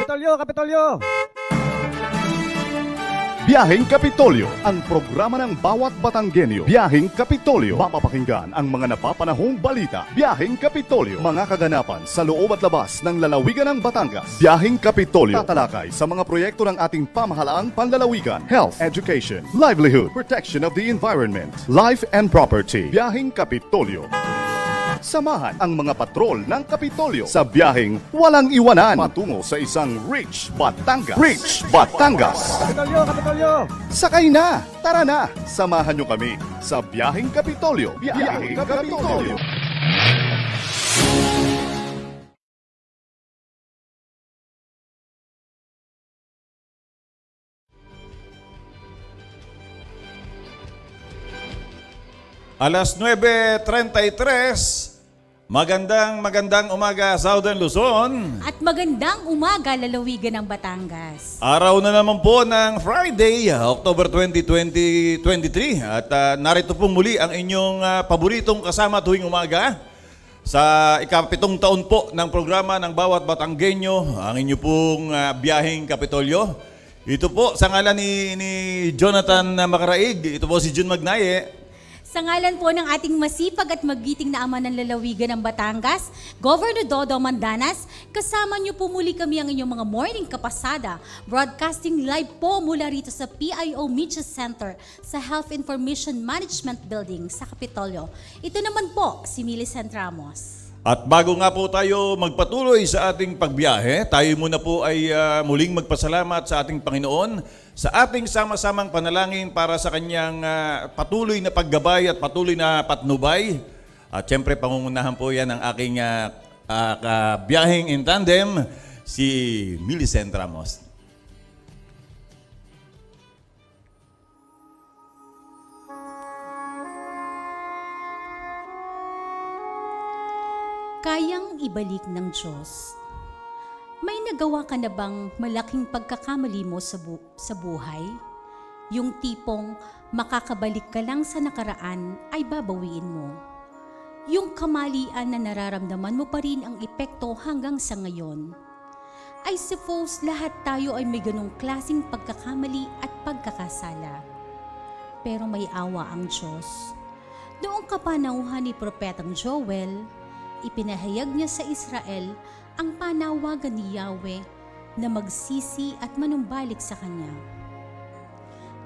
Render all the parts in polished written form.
Kapitolyo, Kapitolyo! Biyaheng Kapitolyo, ang programa ng bawat Batanggenyo. Biyaheng Kapitolyo, mapapakinggan ang mga napapanahong balita. Biyaheng Kapitolyo, mga kaganapan sa loob at labas ng lalawigan ng Batangas. Biyaheng Kapitolyo, tatalakay sa mga proyekto ng ating pamahalaang panlalawigan, health, education, livelihood, protection of the environment, life and property. Biyaheng Kapitolyo. Samahan ang mga patrol ng Kapitolyo sa biyaheng walang iwanan patungo sa isang Rich Batangas. Rich Batangas! Kapitolyo, Kapitolyo! Sakay na! Tara na! Samahan nyo kami sa Biyaheng Kapitolyo. Biyaheng Kapitolyo. Alas 9:33, magandang umaga Southern Luzon. At magandang umaga, lalawigan ng Batangas. Araw na naman po ng Friday, October 20, 2023. At narito po muli ang inyong paboritong kasama tuwing umaga sa ikapitong taon po ng programa ng bawat Batanggenyo, ang inyo pong Biyaheng Kapitolyo. Ito po sa ngalan ni Jonathan Macaraig, ito po si Jun Magnaye. Sa ngalan po ng ating masipag at magiting na ama ng lalawigan ng Batangas, Governor Dodo Mandanas, kasama niyo po muli kami ang inyong mga morning kapasada, broadcasting live po mula rito sa PIO Media Center sa Health Information Management Building sa Kapitolyo. Ito naman po si Millicent Ramos. At bago nga po tayo magpatuloy sa ating pagbiyahe, tayo muna po ay muling magpasalamat sa ating Panginoon sa ating sama-samang panalangin para sa kanyang patuloy na paggabay at patuloy na patnubay. At syempre pangungunahan po yan ang aking biyaheng in tandem, si Millicent Ramos. Kayang ibalik ng Diyos. May nagawa ka na bang malaking pagkakamali mo sa buhay? Yung tipong makakabalik ka lang sa nakaraan ay babawiin mo. Yung kamalian na nararamdaman mo pa rin ang epekto hanggang sa ngayon. I suppose lahat tayo ay may ganong klaseng pagkakamali at pagkakasala. Pero may awa ang Diyos. Noong kapanauhan ni Propetang Joel, ipinahayag niya sa Israel ang panawagan ni Yahweh na magsisi at manumbalik sa Kanya.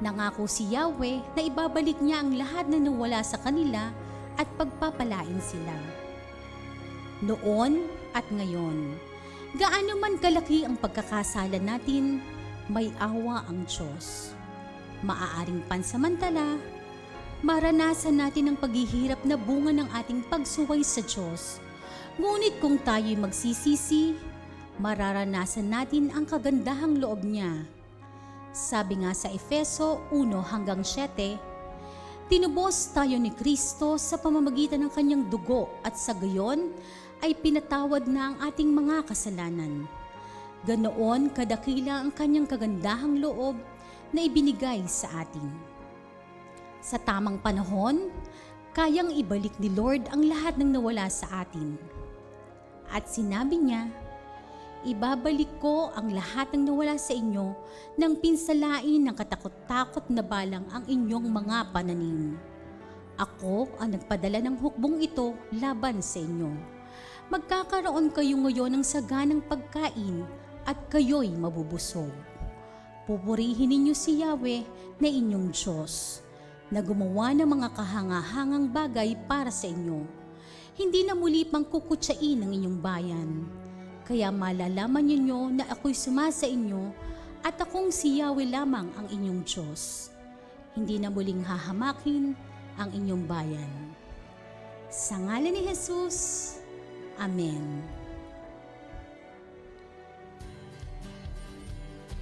Nangako si Yahweh na ibabalik niya ang lahat na nawala sa kanila at pagpapalain sila. Noon at ngayon, gaano man kalaki ang pagkakasala natin, may awa ang Diyos. Maaaring pansamantala, maranasan natin ang paghihirap na bunga ng ating pagsuway sa Diyos. Ngunit kung tayo'y magsisisi, mararanasan natin ang kagandahang loob niya. Sabi nga sa Efeso 1-7, tinubos tayo ni Kristo sa pamamagitan ng kanyang dugo at sa gayon ay pinatawad na ang ating mga kasalanan. Ganoon kadakila ang kanyang kagandahang loob na ibinigay sa atin. Sa tamang panahon, kayang ibalik ni Lord ang lahat ng nawala sa atin. At sinabi niya, ibabalik ko ang lahat ng nawala sa inyo nang pinsalain ng katakot-takot na balang ang inyong mga pananim. Ako ang nagpadala ng hukbong ito laban sa inyo. Magkakaroon kayo ngayon ng saganang pagkain at kayo'y mabubusog. Pupurihin ninyo si Yahweh na inyong Diyos, na gumawa ng mga kahangahangang bagay para sa inyo. Hindi na muli pang kukutsain ang inyong bayan. Kaya malalaman ninyo na ako'y sumasa inyo at akong si Yahweh lamang ang inyong Diyos. Hindi na muling hahamakin ang inyong bayan. Sa ngalan ni Jesus, Amen.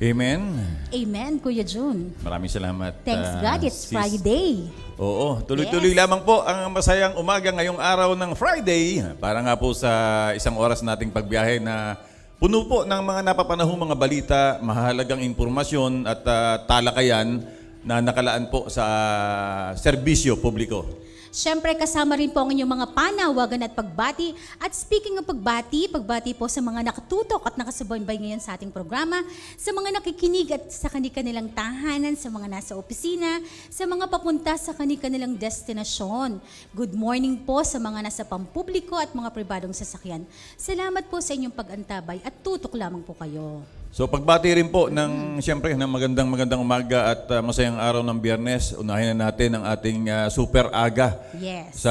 Amen. Amen, Kuya Jun. Maraming salamat. Thanks God, it's sis. Friday. Oo, tuloy-tuloy Yes. lamang po ang masayang umaga ngayong araw ng Friday. Para nga po sa isang oras nating pagbiyahe na puno po ng mga napapanahong mga balita, mahalagang impormasyon at talakayan na nakalaan po sa serbisyo publiko. Siyempre kasama rin po ang inyong mga panawagan at pagbati. At speaking ng pagbati po sa mga nakatutok at nakasubaybay ngayon sa ating programa, sa mga nakikinig at sa kanilang tahanan, sa mga nasa opisina, sa mga papunta sa kanilang destinasyon. Good morning po sa mga nasa pampubliko at mga pribadong sasakyan. Salamat po sa inyong pag-antabay at tutok lamang po kayo. So pagbati rin po ng siyempre ng magandang umaga at masayang araw ng Biyernes, unahin na natin ang ating super aga Yes. sa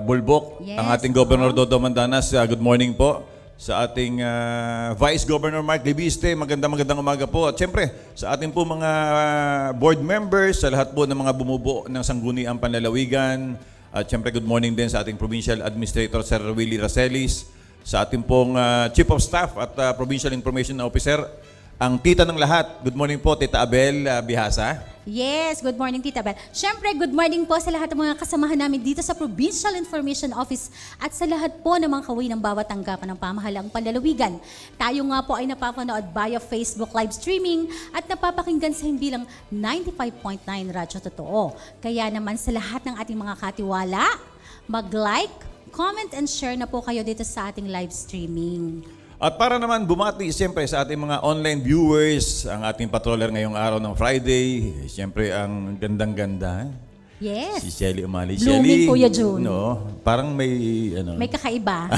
Bulbok. Yes, Ang ating Governor Dodo Mandanas, good morning po. Sa ating Vice Governor Mark Libiste, magandang umaga po. At siyempre, sa ating po mga board members, sa lahat po ng mga bumubuo ng Sangguniang Panlalawigan. At siyempre, good morning din sa ating Provincial Administrator, Sir Willie Racelis. Sa ating pong Chief of Staff at Provincial Information Officer, ang tita ng lahat. Good morning po, Tita Abel Bihasa. Yes, good morning Tita Bel. Siyempre, good morning po sa lahat ng mga kasamahan namin dito sa Provincial Information Office at sa lahat po ng mga kaway ng bawat tanggapan ng pamahalaang panlalawigan. Tayo nga po ay napapanood via Facebook live streaming at napapakinggan sa hindi lang 95.9 Radyo Totoo. Kaya naman sa lahat ng ating mga katiwala, mag-like, comment and share na po kayo dito sa ating live streaming. At para naman bumati siyempre sa ating mga online viewers, ang ating patroller ngayong araw ng Friday, siyempre ang gandang-ganda. Yes. Si Shelly Umali. Blooming, Kuya June. No, parang may May kakaiba.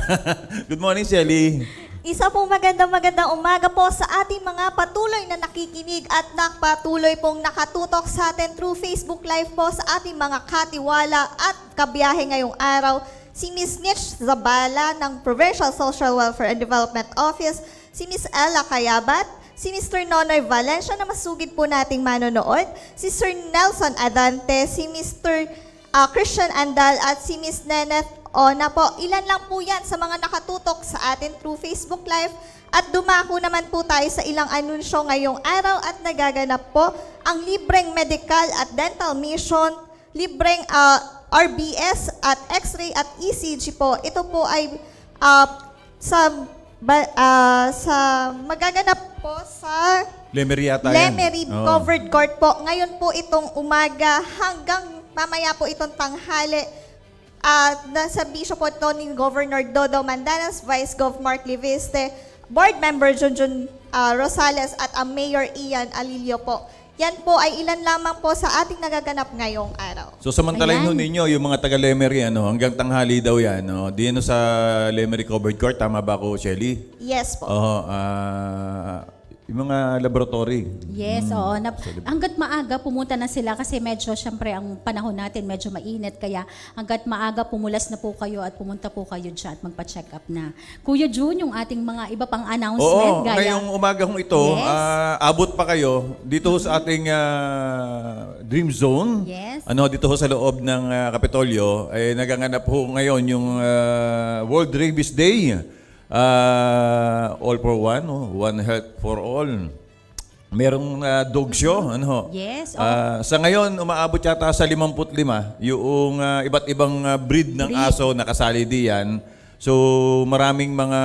Good morning, Shelly. Isa pong magandang umaga po sa ating mga patuloy na nakikinig at patuloy pong nakatutok sa atin through Facebook Live po sa ating mga katiwala at kabiyahe ngayong araw. Si Ms. Nitch Zabala ng Provincial Social Welfare and Development Office, si Ms. Ella Kayabat, si Mr. Nonoy Valencia na masugid po nating manonood, si Sir Nelson Adante, si Mr. Christian Andal at si Ms. Neneth Ona po. Ilan lang po yan sa mga nakatutok sa atin through Facebook Live at dumako naman po tayo sa ilang anunsyo ngayong araw at nagaganap po ang libreng medical at dental mission, libreng RBS at X-ray at ECG po. Ito po ay sa magaganap po sa Lemery yata yan. Lemery Oo. Covered Court po. Ngayon po itong umaga hanggang mamaya po itong tanghali. Nasa bisyo po ito ni Governor Dodo Mandanas, Vice Gov Mark Liviste, Board Member Junjun Rosales at ang Mayor Ian Alilio po. Yan po ay ilan lamang po sa ating nagaganap ngayong araw. So samantalahin ho Ayan. ninyo yung mga taga Lemery, hanggang tanghali daw yan. Di sa Lemery Covered Court, tama ba ako, Shelly? Yes po. Oo, yung mga laboratory. Yes, oo. Hanggat maaga pumunta na sila kasi medyo syempre ang panahon natin medyo mainit kaya hanggat maaga pumulas na po kayo at pumunta po kayo dyan at magpa-check up na. Kuya June, yung ating mga iba pang announcement Oo, gaya. ngayong umaga hong ito, Yes. abot pa kayo dito sa ating Dream Zone. Yes. Dito ho sa loob ng Kapitolyo, ay naganganap ho ngayon yung World Rabies Day. All for one, One Health for All. Merong dog show, Yes, Sa ngayon, umaabot yata sa 55 yung iba't ibang breed ng Breed. aso na kasali diyan. So, maraming mga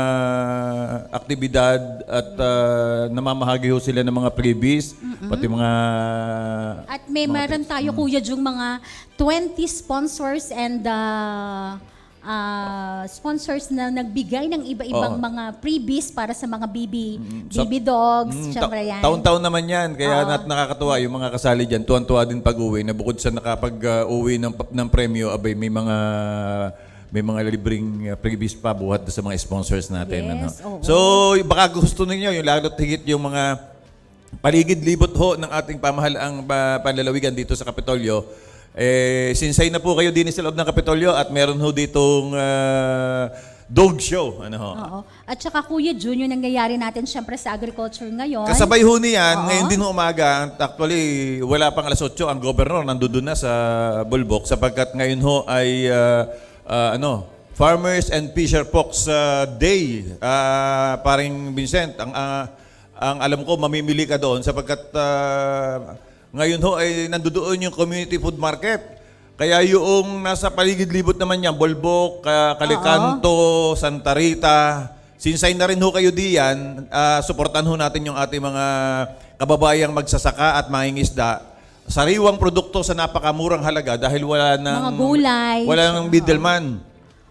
aktibidad at namamahagi ho sila ng mga freebies, pati mga... At meron tayo Kuya Jung mga 20 sponsors and sponsors na nagbigay ng iba-ibang Oo. mga freebies para sa mga baby Sa- dogs, syempre yan. Taon-taon naman yan. Kaya Oo. nakakatuwa yung mga kasali dyan. Tuwan-tuwa din pag-uwi na bukod sa nakapag-uwi ng premyo, abay may mga libreng freebies pa buhat sa mga sponsors natin. Yes, oo. So, baka gusto ninyo, yung lalo't higit yung mga paligid-libot ho ng ating pamahalaang panlalawigan dito sa Kapitolyo. Sinsay na po kayo din sa loob ng Kapitolyo at meron ho ditong dog show. Oo. At saka Kuya Jun, yung nangyayari natin syempre sa agriculture ngayon. Kasabay ho niyan, Oo. ngayon din ho umaga, actually wala pang alas 8, ang gobernador nandoon na sa Bulbok sapagkat ngayon ho ay Farmers and Fisher Folks Day. Paring Vincent, ang alam ko mamimili ka doon sapagkat ngayon ho ay nandoon yung community food market. Kaya yung nasa paligid-libot naman yan, Bulbok, Calicanto, Santa Rita, sinsay na rin ho kayo diyan, suportahan ho natin yung ating mga kababayang magsasaka at mangingisda sariwang produkto sa napakamurang halaga dahil wala nang Mga gulay. wala nang middleman.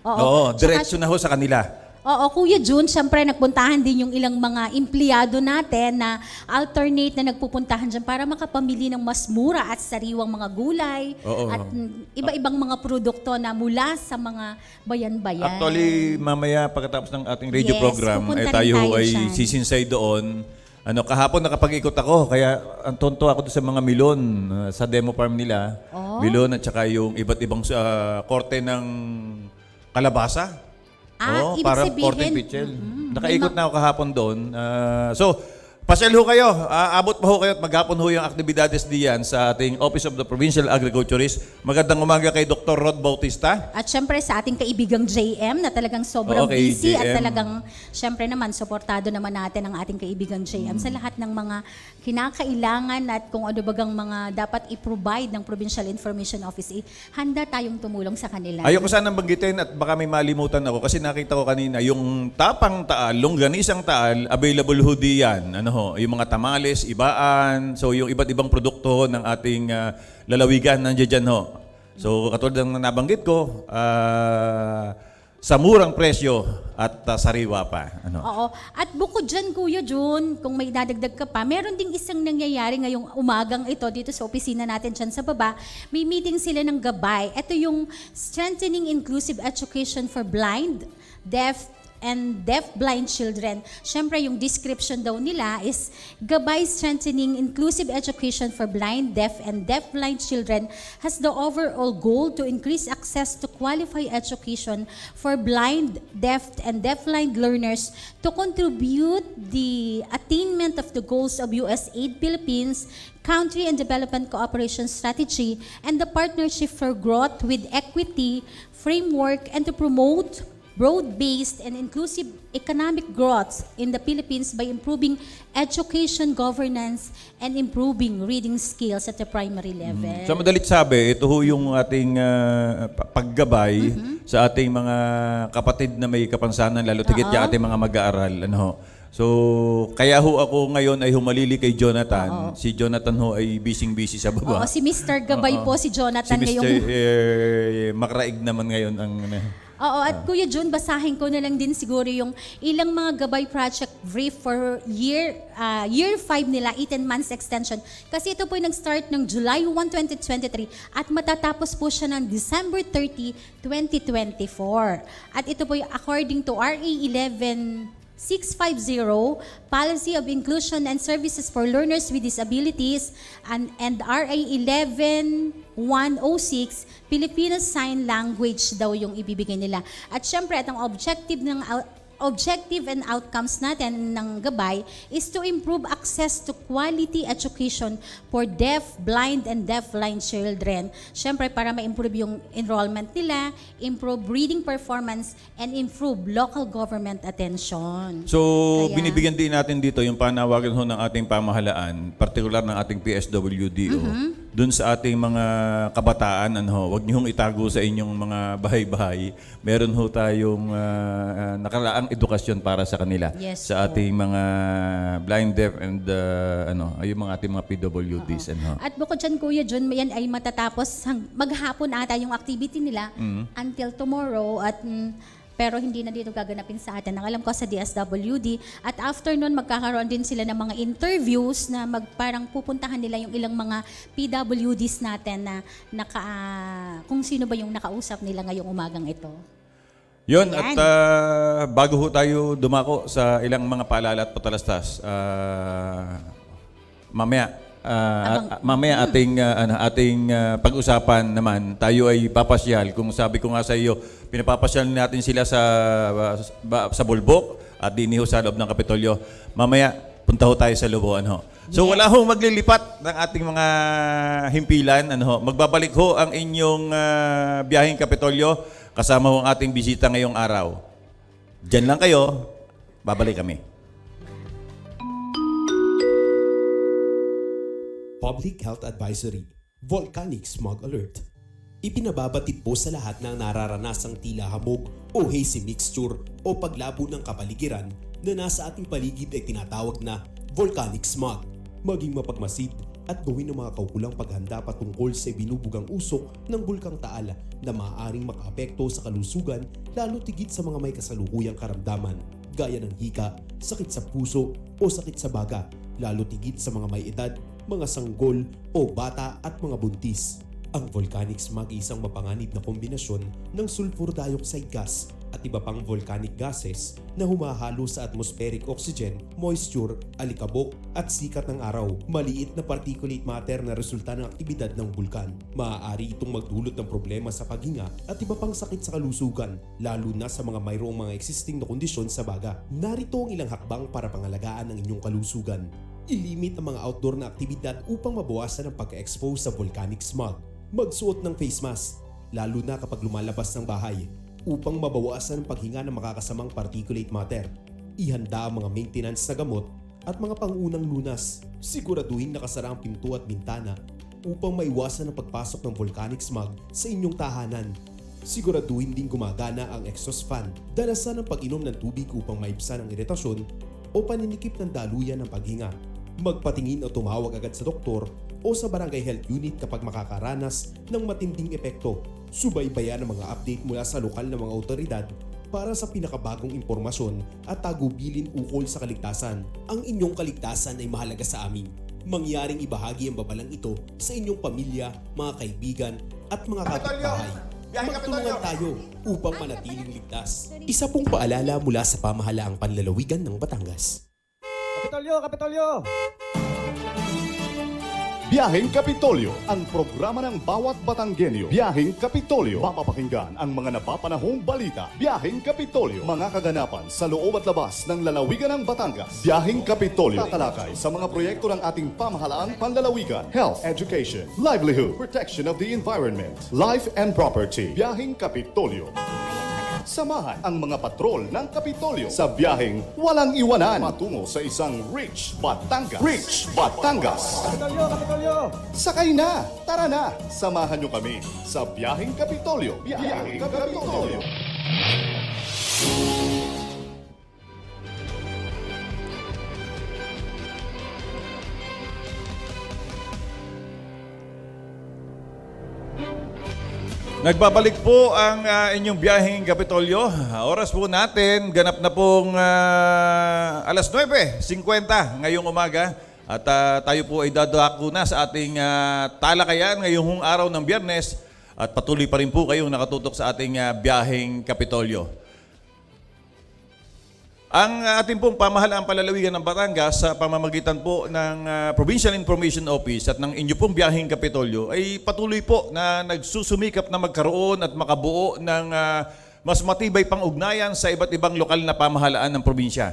Oo. Diretso na ho sa kanila. Oo, Kuya Jun, syempre nagpuntahan din yung ilang mga empleyado natin na alternate na nagpupuntahan dyan para makapamili ng mas mura at sariwang mga gulay Oo. at iba-ibang mga produkto na mula sa mga bayan-bayan. Actually, mamaya pagkatapos ng ating radio Yes, program, pupunta rin tayo tayo ay dyan. sisinsay doon. Kahapon nakapag-ikot ako, kaya ang tonto ako doon sa mga milon sa demo farm nila. Oh. Milon at saka yung iba't ibang korte ng kalabasa. Ibig parang sabihin, korte pichel. Nakaikot na ako kahapon doon. So, pasyal ho kayo. Abot pa ho kayo at maghapon ho yung aktibidades diyan sa ating Office of the Provincial Agriculturist. Magandang umaga kay Dr. Rod Bautista. At syempre sa ating kaibigang JM na talagang sobrang Okay, busy at JM. talagang syempre naman suportado naman natin ang ating kaibigang JM sa lahat ng mga kinakailangan at kung ano bagang mga dapat i-provide ng Provincial Information Office. Handa tayong tumulong sa kanila. Ayoko sanang banggitin at baka may malimutan ako kasi nakita ko kanina yung tapang taal, longganisang taal, available ho diyan. Yung mga tamales, ibaan, so yung iba't ibang produkto ng ating lalawigan nandiyan dyan ho. So katulad ng nabanggit ko, sa murang presyo at sariwa pa. Oo. At bukod dyan, Kuya Jun, kung may dadagdag ka pa, meron ding isang nangyayari ngayong umagang ito dito sa opisina natin dyan sa baba. May meeting sila ng gabay. Ito yung Strengthening Inclusive Education for Blind, Deaf, and deaf-blind children. Siyempre, yung description daw nila is Gabay Strengthening Inclusive Education for Blind, Deaf, and Deaf-blind Children has the overall goal to increase access to qualified education for blind, deaf, and deaf-blind learners to contribute the attainment of the goals of USAID Philippines Country and Development Cooperation Strategy and the Partnership for Growth with Equity Framework and to promote broad-based and inclusive economic growth in the Philippines by improving education governance and improving reading skills at the primary level. Sa madalit sabi, ito ho yung ating paggabay sa ating mga kapatid na may kapansanan, lalo tigit yung ating mga mag-aaral. So, kaya ho ako ngayon ay humalili kay Jonathan. Si Jonathan ho ay busy sa baba. Oo, si Mr. Gabay po, si Jonathan Si Mr. ngayong... Makraig naman ngayon ang... Oo, at Kuya Jun, basahin ko na lang din siguro yung ilang mga gabay project brief for year 5 nila, 18 months extension. Kasi ito po yung nag-start ng July 1, 2023 at matatapos po siya ng December 30, 2024. At ito po yung according to RA 11650, Policy of Inclusion and Services for Learners with Disabilities, and RA 11106, Filipino Sign Language daw yung ibibigay nila. At syempre, at ang objective and outcomes natin ng gabay is to improve access to quality education for deaf, blind, and deaf-blind children. Siyempre, para ma-improve yung enrollment nila, improve reading performance, and improve local government attention. So, Kaya- binibigyan din natin dito yung panawagan ho ng ating pamahalaan, partikular ng ating PSWDO, dun sa ating mga kabataan, wag niyo hong itago sa inyong mga bahay-bahay. Meron ho tayong nakaraang edukasyon para sa kanila. Yes sa po. ating mga blind, deaf, and yung mga ating mga PWDs. At bukod dyan, Kuya Jun, yan ay matatapos maghapon ata yung activity nila until tomorrow at pero hindi na dito gaganapin sa atin. Ang alam ko sa DSWD. At after nun, magkakaroon din sila ng mga interviews na parang pupuntahan nila yung ilang mga PWDs natin na kung sino ba yung nakausap nila ngayong umagang ito. Yun, Ayan. at bago ho tayo dumako sa ilang mga paalala at patalastas, mamaya ating pag-usapan naman, tayo ay papasyal. Kung sabi ko nga sa iyo, pinapapasyal natin sila sa Bulbok at dini ho sa loob ng Kapitolyo. Mamaya, punta ho tayo sa Lubuan ho. So wala ho maglilipat ng ating mga himpilan. Magbabalik ho ang inyong biyaheng Kapitolyo kasama ho ang ating bisita ngayong araw. Diyan lang kayo, babalik kami. Public Health Advisory, Volcanic Smog Alert. Ipinababatid po sa lahat ng nararanasang tila hamog o hazy mixture o paglabo ng kapaligiran na nasa ating paligid ay tinatawag na volcanic smog. Maging mapagmasid, at gawin ng mga kaukulang paghanda patungkol sa binubugang usok ng Bulkang Taal na maaaring makaapekto sa kalusugan lalo tigit sa mga may kasalukuyang karamdaman gaya ng hika, sakit sa puso o sakit sa baga, lalo tigit sa mga may edad, mga sanggol o bata at mga buntis. Ang volcanic smog ay isang mapanganib na kombinasyon ng sulfur dioxide gas at iba pang volcanic gases na humahalo sa atmospheric oxygen, moisture, alikabok at sikat ng araw. Maliit na particulate matter na resulta ng aktibidad ng bulkan. Maaari itong magdulot ng problema sa paghinga at iba pang sakit sa kalusugan, lalo na sa mga mayroong mga existing na kondisyon sa baga. Narito ang ilang hakbang para pangalagaan ang inyong kalusugan. Ilimit ang mga outdoor na aktibidad upang mabawasan ang pagka-expose sa volcanic smog. Magsuot ng face mask, lalo na kapag lumalabas ng bahay, upang mabawasan ang paghinga ng makakasamang particulate matter. Ihanda ang mga maintenance na gamot at mga pangunang lunas. Siguraduhin nakasara ang pinto at bintana upang maiwasan ang pagpasok ng volcanic smog sa inyong tahanan. Siguraduhin din gumagana ang exhaust fan. Dalasan ang pag-inom ng tubig upang maibsan ang iritasyon o paninikip ng daluyan ng paghinga. Magpatingin o tumawag agad sa doktor o sa barangay health unit kapag makakaranas ng matinding epekto. Subaybayan ang mga update mula sa lokal na mga otoridad para sa pinakabagong impormasyon at tagubilin ukol sa kaligtasan. Ang inyong kaligtasan ay mahalaga sa amin. Mangyaring ibahagi ang babalang ito sa inyong pamilya, mga kaibigan at mga kapitbahay. Magtulungan tayo upang manatiling ligtas. Isa pong paalala mula sa pamahalaang panlalawigan ng Batangas. Kapitolyo! Kapitolyo! Biyaheng Kapitolyo, ang programa ng bawat Batanggenyo. Biyaheng Kapitolyo, mapapakinggan ang mga napapanahong balita. Biyaheng Kapitolyo, mga kaganapan sa loob at labas ng lalawigan ng Batangas. Biyaheng Kapitolyo, tatalakay sa mga proyekto ng ating pamahalaang panlalawigan. Health, education, livelihood, protection of the environment, life and property. Biyaheng Kapitolyo. Samahan ang mga patrol ng Kapitolyo sa biyaheng walang iwanan patungo sa isang Rich Batangas. Rich Batangas! Kapitolyo! Kapitolyo! Sakay na! Tara na! Samahan nyo kami sa biyaheng Kapitolyo. Biyaheng Kapitolyo. Nagbabalik po ang inyong biyaheng Kapitolyo. Oras po natin, ganap na pong alas 9:50 ngayong umaga. At tayo po ay dadako na sa ating talakayan ngayong araw ng Biyernes. At patuloy pa rin po kayong nakatutok sa ating biyaheng Kapitolyo. Ang ating pong pamahalaang palalawigan ng Batangas sa pamamagitan po ng Provincial Information Office at ng inyo pong biyaheng Kapitolyo ay patuloy po na nagsusumikap na magkaroon at makabuo ng mas matibay pang ugnayan sa iba't ibang lokal na pamahalaan ng probinsya.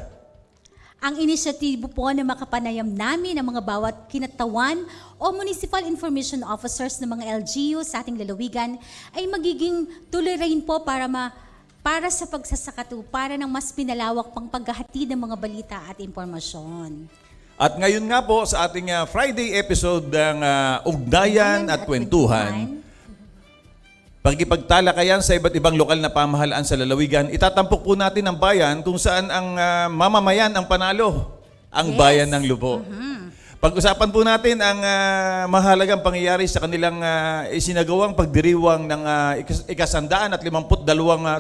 Ang inisyatibo po na makapanayam namin ang mga bawat kinatawan o Municipal Information Officers ng mga LGU sa ating lalawigan ay magiging tuloy rin po para sa pagsasakatuparan ng mas pinalawak pang paghahatid ng mga balita at impormasyon. At ngayon nga po sa ating Friday episode ng Ugnayan at Kwentuhan, pagkipagtalakayan sa iba't ibang lokal na pamahalaan sa lalawigan, itatampok po natin ang bayan kung saan ang mamamayan ang panalo, ang bayan ng Lubo. Pag-usapan po natin ang mahalagang pangyayari sa kanilang isinagawang pagdiriwang ng 152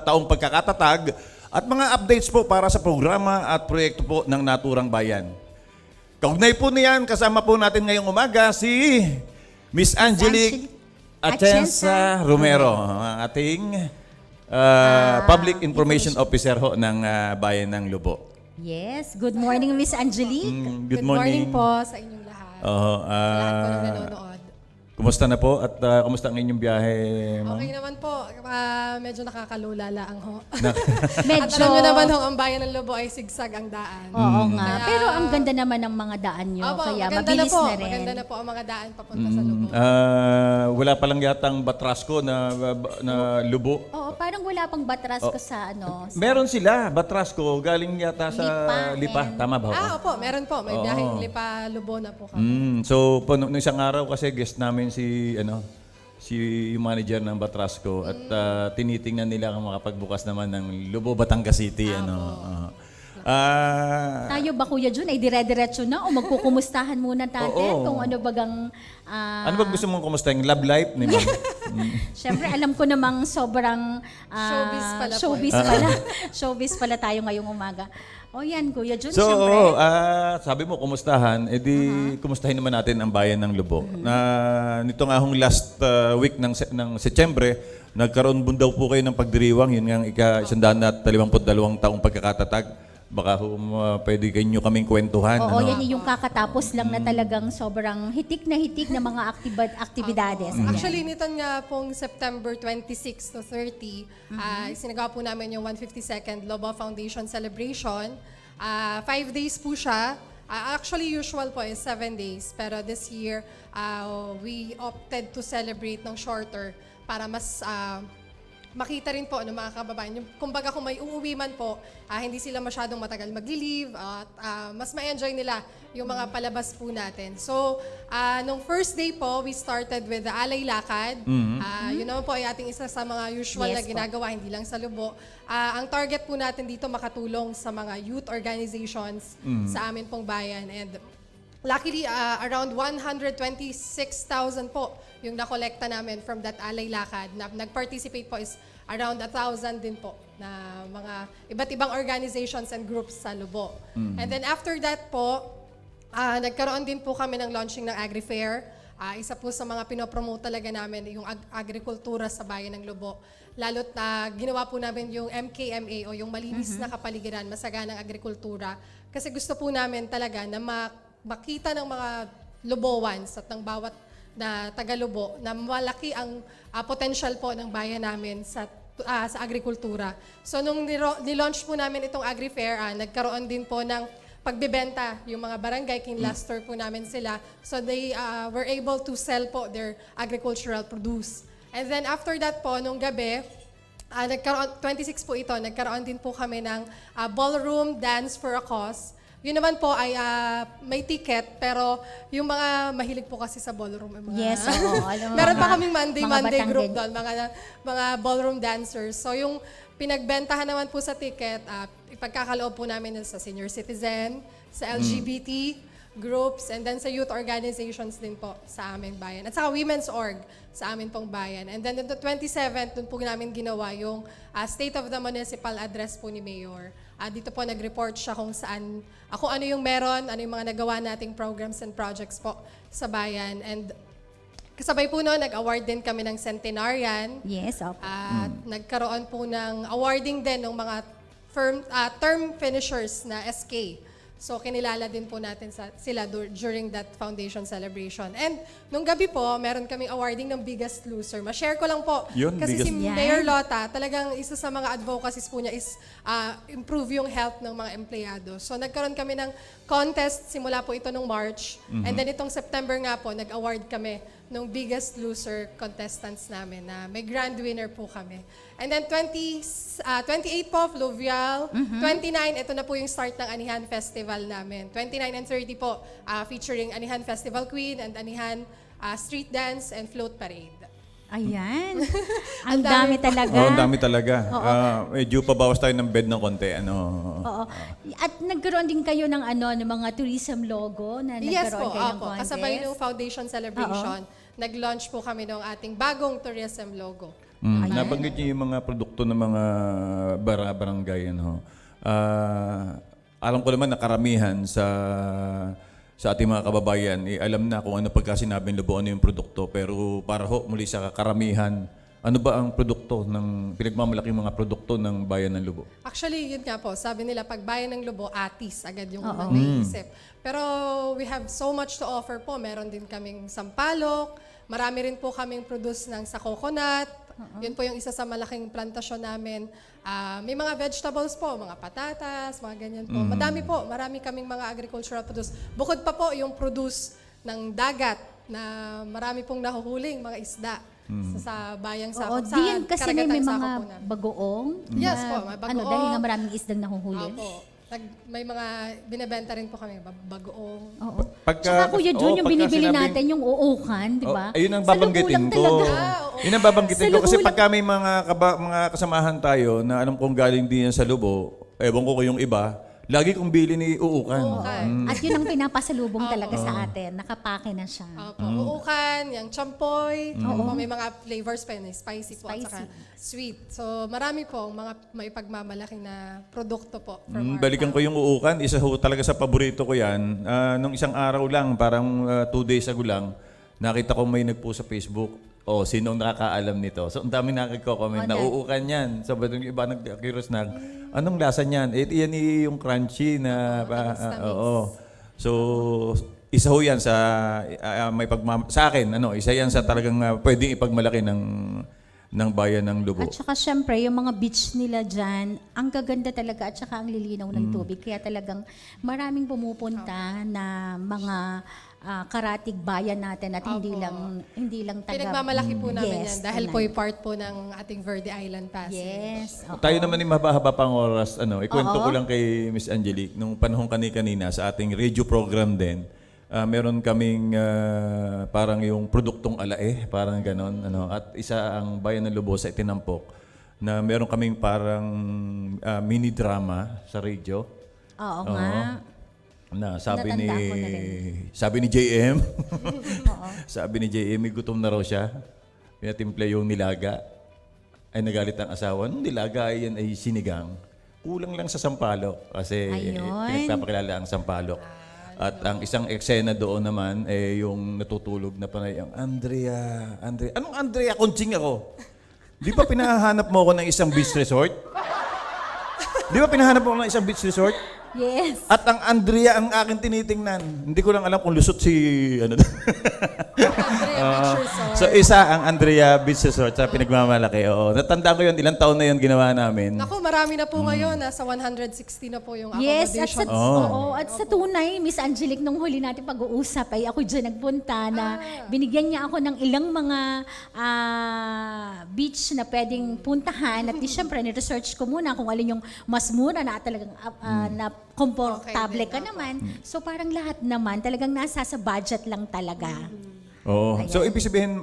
taong pagkakatatag at mga updates po para sa programa at proyekto po ng naturang bayan. Kaugnay po niyan, kasama po natin ngayong umaga si Miss Angelique Atienza Romero, ang ating Public Information Officer ho ng bayan ng Lubo. Yes, good morning Miss Angelique. Good morning po sa inyong lahat. Sa lahat po ng nanonood. Kumusta na po at kumusta ang inyong biyahe, ma'am? Okay naman po. Medyo nakakalula lang ho. Medyo. At alam nyo naman ho, ang bayan ng Lobo ay sigsag ang daan. Oo nga. Kaya- Pero ang ganda naman ng mga daan nyo, Opo, kaya maganda mabilis na po. na rin. Maganda na po ang mga daan papunta sa Lobo. Wala pa lang yatang Batrasco na lubo. Oo, parang wala pang batras ko sa ano. Meron sila, Batrasco, galing yata sa Lipa, Lipa. and- Tama ba? Opo, meron po. May Oo. biyaheng Lipa Lobo na po kami. So, nung isang araw kasi guest namin si yung manager ng Batrasco at tinitingnan nila kung makapagbukas naman ng Lubo, Batangas City. Tayo ba, Kuya Jun, ay dire-diretso na o magkukumustahan muna natin Oo. kung ano bagang... ano ba gusto mong kumusta? Yung love life ni ma'am? Siyempre, alam ko namang sobrang... Showbiz pala po. Showbiz pala. Showbiz pala tayo ngayong umaga. O yan, Kuya Jun, So, siyempre. sabi mo, kumustahan, edi kumustahin naman natin ang bayan ng Lubo. Na nito nga hong last week ng Setyembre, nagkaroon daw po kayo ng pagdiriwang, yun nga ika-152 taong pagkakatatag. Baka pwede kayo kaming kwentuhan. Oo, ano? yan yung kakatapos lang na talagang sobrang hitik na mga aktibidades. Ayan. Actually, nito nga pong September 26 to 30, sinagawa po namin yung 152nd Lobo Foundation Celebration. 5 days po siya. Actually, usual po is 7 days. Pero this year, we opted to celebrate ng shorter para mas makita rin po ng mga kababayan. Kumbaga kung may uuwi man po, hindi sila masyadong matagal mag-leave at mas ma-enjoy nila yung mga palabas po natin. So, nung first day po, we started with the Alay Lakad. Yun naman po ay ating isa sa mga usual na Yes po. ginagawa, hindi lang sa Lubo. Ang target po natin dito makatulong sa mga youth organizations sa amin pong bayan. And luckily, around 126,000 po yung nakolekta namin from that Alay Lakad. Nag-participate po is around 1,000 din po na mga iba't ibang organizations and groups sa Lubo. And then after that po, nagkaroon din po kami ng launching ng Agri-Fair. Isa po sa mga pinopromote talaga namin yung agrikultura sa bayan ng Lubo. Lalo't ginawa po namin yung MKMA o yung malinis na kapaligiran, masaganang agrikultura. Kasi gusto po namin talaga na makita ng mga Lubowans at ng bawat na taga-Lubo na malaki ang potential po ng bayan namin sa agrikultura. So nung nilaunch po namin itong Agri-Fair, nagkaroon din po ng pagbebenta yung mga barangay, kinlaster po namin sila. So they were able to sell po their agricultural produce. And then after that po, nung gabi, 26 po ito, nagkaroon din po kami ng ballroom dance for a cause. Yun naman po ay may ticket, pero yung mga mahilig po kasi sa ballroom. Mga Yes, oo. Alam mo, meron pa mga- kaming Monday mga group Batangan. doon, mga ballroom dancers. So yung pinagbentahan naman po sa ticket, ipagkakaloob po namin sa senior citizen, sa LGBT groups, and then sa youth organizations din po sa aming bayan. At saka women's org sa amin pong bayan. And then the 27th, doon po namin ginawa yung State of the Municipal Address po ni Mayor. Dito po nag-report siya kung ano yung meron, ano yung mga nagawa nating programs and projects po sa bayan. And kasabay po noon, nag-award din kami ng Centenarian. Yes, opo. At nagkaroon po ng awarding din ng mga term finishers na SK. So kinilala din po natin sila during that foundation celebration. And nung gabi po, meron kaming awarding ng Biggest Loser. Ma-share ko lang po. Yun, kasi si biggest- Mayor Lota, talagang isa sa mga advocacies po niya is improve yung health ng mga empleyado. So nagkaroon kami ng contest, simula po ito nung March. And then itong September nga po, nag-award kami ng Biggest Loser contestants namin na may grand winner po kami. And then 28 po, Fluvial. 29, ito na po yung start ng Anihan Festival namin. 29 and 30 po, featuring Anihan Festival Queen and Anihan Street Dance and Float Parade. Ayan. Ang Ang dami dami po. talaga. Oo, ang dami talaga. Medyo pabawas tayo ng bed ng konti. Oo. At nagkaroon din kayo ng ng mga tourism logo na Yes nagkaroon po, kayo ng opo. contest. Kasabay ng foundation celebration, nag-launch po kami ng ating bagong tourism logo. Nabanggit niyo yung mga produkto ng mga barangay. Alam ko naman na karamihan sa ating mga kababayan, alam na kung ano pagka sinabing Lubo, ano yung produkto. Pero para muli sa karamihan, ano ba ang produkto ng pinagmamalaking mga produkto ng bayan ng Lubo? Actually, yun nga po, sabi nila, pag bayan ng Lubo, atis agad yung unang naiisip. Pero we have so much to offer po. Meron din kaming sampalok, marami rin po kaming produce ng sa coconut. Yun po yung isa sa malaking plantasyon namin. May mga vegetables po, mga patatas, mga ganyan po. Madami po, marami kaming mga agricultural produce. Bukod pa po yung produce ng dagat na marami pong nahuhuling mga isda sa bayang Oo, sakop. Sa diyan kasi may karagatang mga sakop po namin. bagoong. Yes na- po, may bagoong. Dahil nga maraming isdang nahuhuli. Opo. May mga binebenta rin po kami, bagoong. Oo. Pagka- Tsaka Kuya Jun, yung pagka binibili sinabing- natin, yung uukan, di ba? Ayun ang Sa babanggitin Lubo lang ko. talaga. Yun ang babanggitin Sa ko. Kasi Lubo pagka may mga kasamahan tayo na alam kong galing din yan sa Lubo, ewan ko yung iba, Lagi kong bili ni Uukan. Uukan. At yun ang pinapasalubong talaga sa atin. Nakapake na siya. Opo, uukan, yung champoy, may mga flavors pa yun, spicy po at Spicy. saka sweet. So marami po ang mga maipagmamalaking na produkto po from our Balikan ko yung Uukan. Isa ho talaga sa paborito ko yan. Nung isang araw lang, parang 2 days ago lang, nakita ko may nagpo sa Facebook. Sinong nakakaalam nito? So, ang dami nakiko-comment na uukan yan. So, yung iba nag-curious na, anong lasa niyan? Yan yung crunchy na... oo. So, isa ho yan sa sa akin, isa yan sa talagang pwedeng ipagmalaki ng bayan ng Lubo. At saka syempre, yung mga beach nila dyan, ang gaganda talaga at saka ang lilinaw ng tubig. Kaya talagang maraming pumupunta na mga karatig bayan natin at hindi lang taga... Pinagmamalaki po namin Yes, yan dahil alam. po yung part po ng ating Verde Island Passage. Yes. oo. Tayo naman yung mahaba pang oras. Ikwento ko lang kay Miss Angelique, nung panahon kanina sa ating radio program din, meron kaming parang yung produktong alae, parang ganon. At isa ang Bayan ng Lubo sa Itinampok, na meron kaming parang mini drama sa radio. Oo nga. Na sabi ni Natandaan ko na rin. sabi ni JM sabi ni JM may gutom na raw siya, pinatimpla yung nilaga, ay nagalit ang asawa, nung nilaga ay yan ay sinigang, kulang lang sa sampalok kasi Ayun. pinagpapakilala ang sampalok. At ang isang eksena doon naman yung natutulog na panay ang Andrea. Anong Andrea? Kunching ako. Di ba pinahanap mo ako ng isang beach resort? Di ba pinahanap mo ako ng isang beach resort? Yes. At ang Andrea ang akin tinitingnan. Hindi ko lang alam kung lusot si Andrea Beach Resort. So isa ang Andrea Beach Resort sa pinagmamalaki. Oo. Natandaan ko yun, ilang taon na yun ginawa namin. Naku, marami na po ngayon. Nasa 160 na po yung Yes, at sa, accommodations. at sa tunay, Miss Angelique, nung huli natin pag-uusap, ay ako dyan nagpunta na binigyan niya ako ng ilang mga beach na pwedeng puntahan. At di syempre, ni-research ko muna kung alin yung mas mura na talagang na komportable Okay, ka naman. So parang lahat naman, talagang nasa sa budget lang talaga. Oo. So ibig sabihin,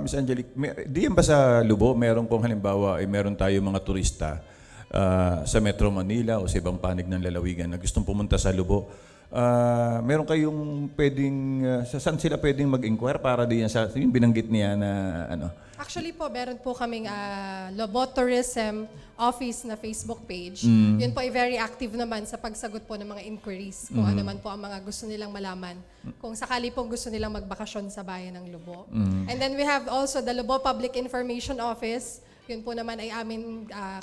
Miss Angelique, di yan ba sa Lubo, meron kung halimbawa, meron tayo mga turista sa Metro Manila o sa ibang panig ng lalawigan na gustong pumunta sa Lubo, meron kayong pwedeng, saan sila pwedeng mag-inquire para diyan sa yung binanggit niya na Actually po, meron po kaming Lobo Tourism Office na Facebook page. Yun po ay very active naman sa pagsagot po ng mga inquiries. Kung ano man po ang mga gusto nilang malaman. Kung sakali po gusto nilang magbakasyon sa bayan ng Lubo. And then we have also the Lubo Public Information Office. Yun po naman ay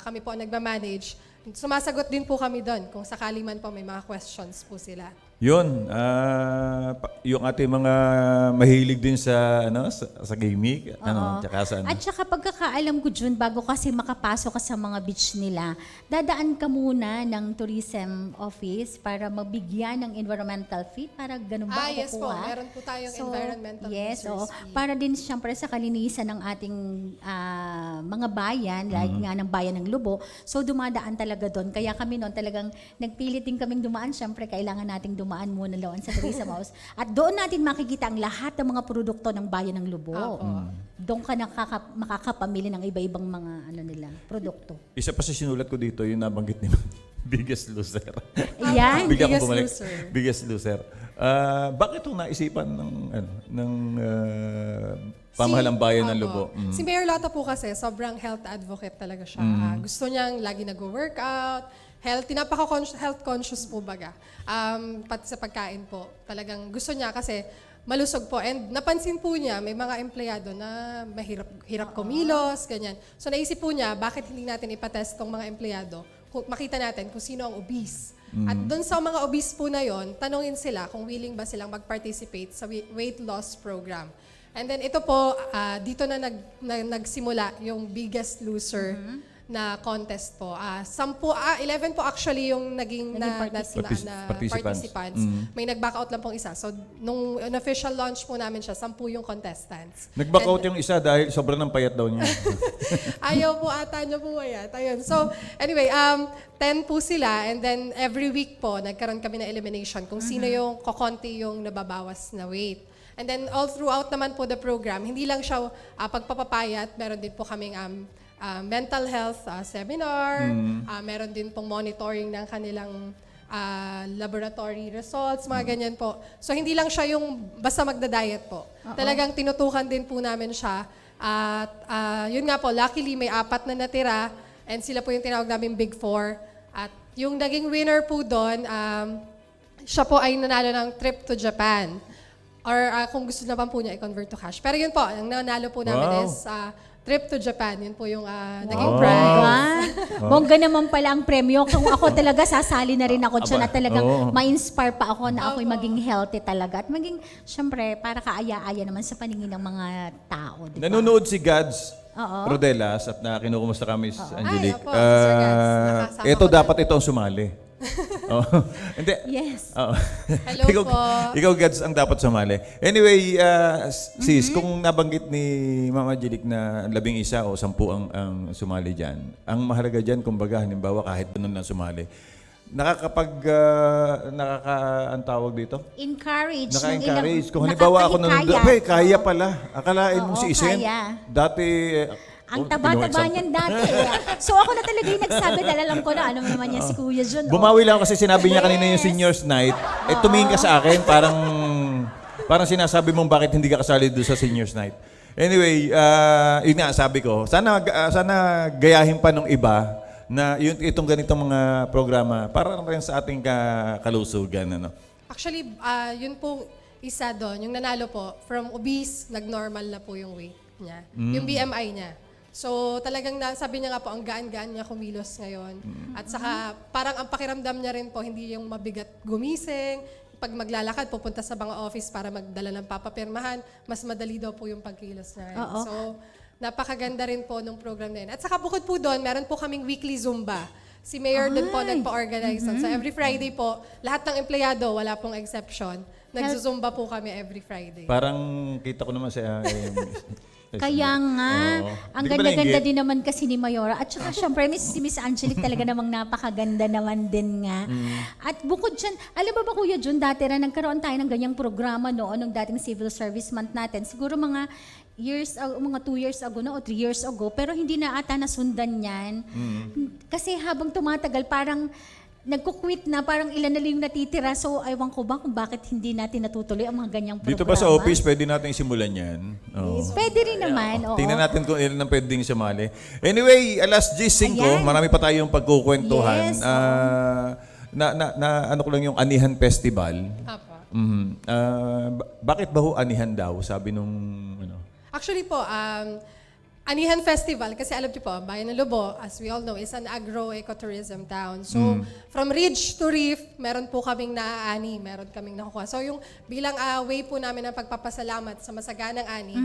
kami po ang nagmamanage. Sumasagot din po kami doon kung sakali man po may mga questions po sila. yun, yung ating mga mahilig din sa sa gaming, tsaka sa At saka pagkakaalam ko Jun, bago kasi makapasok ka sa mga beach nila, dadaan ka muna ng tourism office para mabigyan ng environmental fee, para ganun ba Yes po, kukuha? meron po tayong environmental yes, users oo. fee. Para din siyempre sa kalinisan ng ating mga bayan, like nga ng bayan ng Lubo. So dumadaan talaga doon. Kaya kami noon talagang nagpilit din kaming dumaan. Siyempre kailangan nating dumaan muna doon sa tourism house. At doon natin makikita ang lahat ng mga produkto ng bayan ng Lubo. Doon ka makakapamili ng iba-ibang mga nila, produkto. Isa pa sa sinulat ko dito, yung nabanggit ni Biggest Loser. Ayan. Bigyan Biggest ko bumalik. Loser. Biggest Loser. Bakit ito naisipan ng pamahalang bayan ng Lubo? Si Mayor Lota po kasi, sobrang health advocate talaga siya. Gusto niyang lagi nag-workout, health conscious po baga. Pati sa pagkain po. Talagang gusto niya kasi malusog po. And napansin po niya, may mga empleyado na hirap kumilos, ganyan. So naisip po niya, bakit hindi natin ipatest tong mga empleyado? Makita natin kung sino ang obese. At doon sa mga obese po na yon, tanungin sila kung willing ba silang mag-participate sa weight loss program. And then ito po, dito na nagsimula yung Biggest Loser na contest po. 11 po actually yung naging participants. May nag-back out lang pong isa. So, nung official launch po namin siya, 10 yung contestants. Nag-back out yung isa dahil sobrang ng payat daw niya. Ayaw po ata niya po ayat. Ayun. So, anyway, 10 po sila and then every week po, nagkaroon kami ng elimination kung sino yung kokonti yung nababawas na weight. And then all throughout naman po the program, hindi lang siya pagpapapayat, meron din po kaming mental health seminar, meron din pong monitoring ng kanilang laboratory results, mga ganyan po. So hindi lang siya yung basta magda-diet po. Talagang tinutukan din po namin siya. At yun nga po, luckily may 4 na natira and sila po yung tinawag namin Big 4. At yung naging winner po doon, siya po ay nanalo ng trip to Japan. Or kung gusto naman po niya i-convert to cash. Pero yun po, ang nanalo po namin Wow. is trip to Japan. Yun po yung naging prize. Bongga naman pala ang premyo. Kung ako talaga, sasali na rin ako dyan at talagang Oo. ma-inspire pa ako na ako'y Opo. maging healthy talaga. At maging, syempre, para kaaya-aya naman sa paningin ng mga tao. Di ba? Nanonood si Gads Oo. Rodelas at kinukumusta kami si Angelique. Ay, opo, Sir Gads. Nakasama Ito ko dapat ito ang sumali. Oh. Hindi. Yes. Oo. Hello ikaw, po. Ikaw, Gads, ang dapat sumali. Anyway, sis, kung nabanggit ni Mama Angelique na 11 o 10 ang sumali dyan, ang mahalaga dyan, kumbaga, halimbawa, kahit ganun lang sumali, ang tawag dito? Encourage. Naka-encourage. Kung halimbawa ako nanonood, kaya pala. Akalain mo Oo, si Isen. kaya. Dati, Ang taba-taba niyan dati. So ako na talaga yung nagsabi dahil alam ko na ano naman yan si Kuya John. bumawi lang ako kasi sinabi niya kanina yung seniors night. Tumingin ka sa akin, parang sinasabi mong bakit hindi ka kasali doon sa seniors night. Anyway, yun nga, sabi ko, sana gayahin pa nung iba na itong ganitong mga programa para rin sa ating kalusugan. Ano? Actually, yun po isa doon. Yung nanalo po, from obese, nag-normal na po yung weight niya. Yung BMI niya. So talagang sabi niya nga po, ang gaan-gaan niya kumilos ngayon. At saka parang ang pakiramdam niya rin po, hindi yung mabigat gumising. Pag maglalakad, pupunta sa mga office para magdala ng papapirmahan, mas madali daw po yung pagkilos niya. Oo. So napakaganda rin po nung program na yun. At saka bukod po doon, meron po kaming weekly Zumba. Si Mayor din po nagpa-organize. So every Friday po, lahat ng empleyado, wala pong exception, nagsusumba po kami every Friday. Parang kita ko naman sa... Kaya nga, Oo. ang Di ka ba ganda-ganda nainggit? din naman kasi ni Mayora. At saka syempre, si Miss Angelique talaga namang napakaganda naman din nga. At bukod dyan, alam mo ba Kuya Jun, dati na nagkaroon tayo ng ganyang programa noon, nung dating Civil Service Month natin. Siguro mga 2 years ago na o 3 years ago, pero hindi na ata nasundan yan. Kasi habang tumatagal, parang nagkukwit na, parang ilan na lang yung natitira. So, aywan ko ba kung bakit hindi natin natutuloy ang mga ganyang programa. Dito ba sa office, pwede natin simulan yan? Oo. Pwede rin naman, oo. Tingnan natin kung ilan ang pwedeng sumali. Anyway, alas 10:05, Ayan. marami pa tayong pagkukwentuhan. Yes, Ano ko lang yung Anihan Festival. Apa. Bakit ba ho Anihan daw? Sabi nung Actually po, Anihan Festival, kasi alam niyo po, ang Bayan ng Lobo, as we all know, is an agro-ecotourism town. So, from ridge to reef, meron po kaming naaani, meron kaming nakukuha. So, yung bilang way po namin ng pagpapasalamat sa masaganang ani,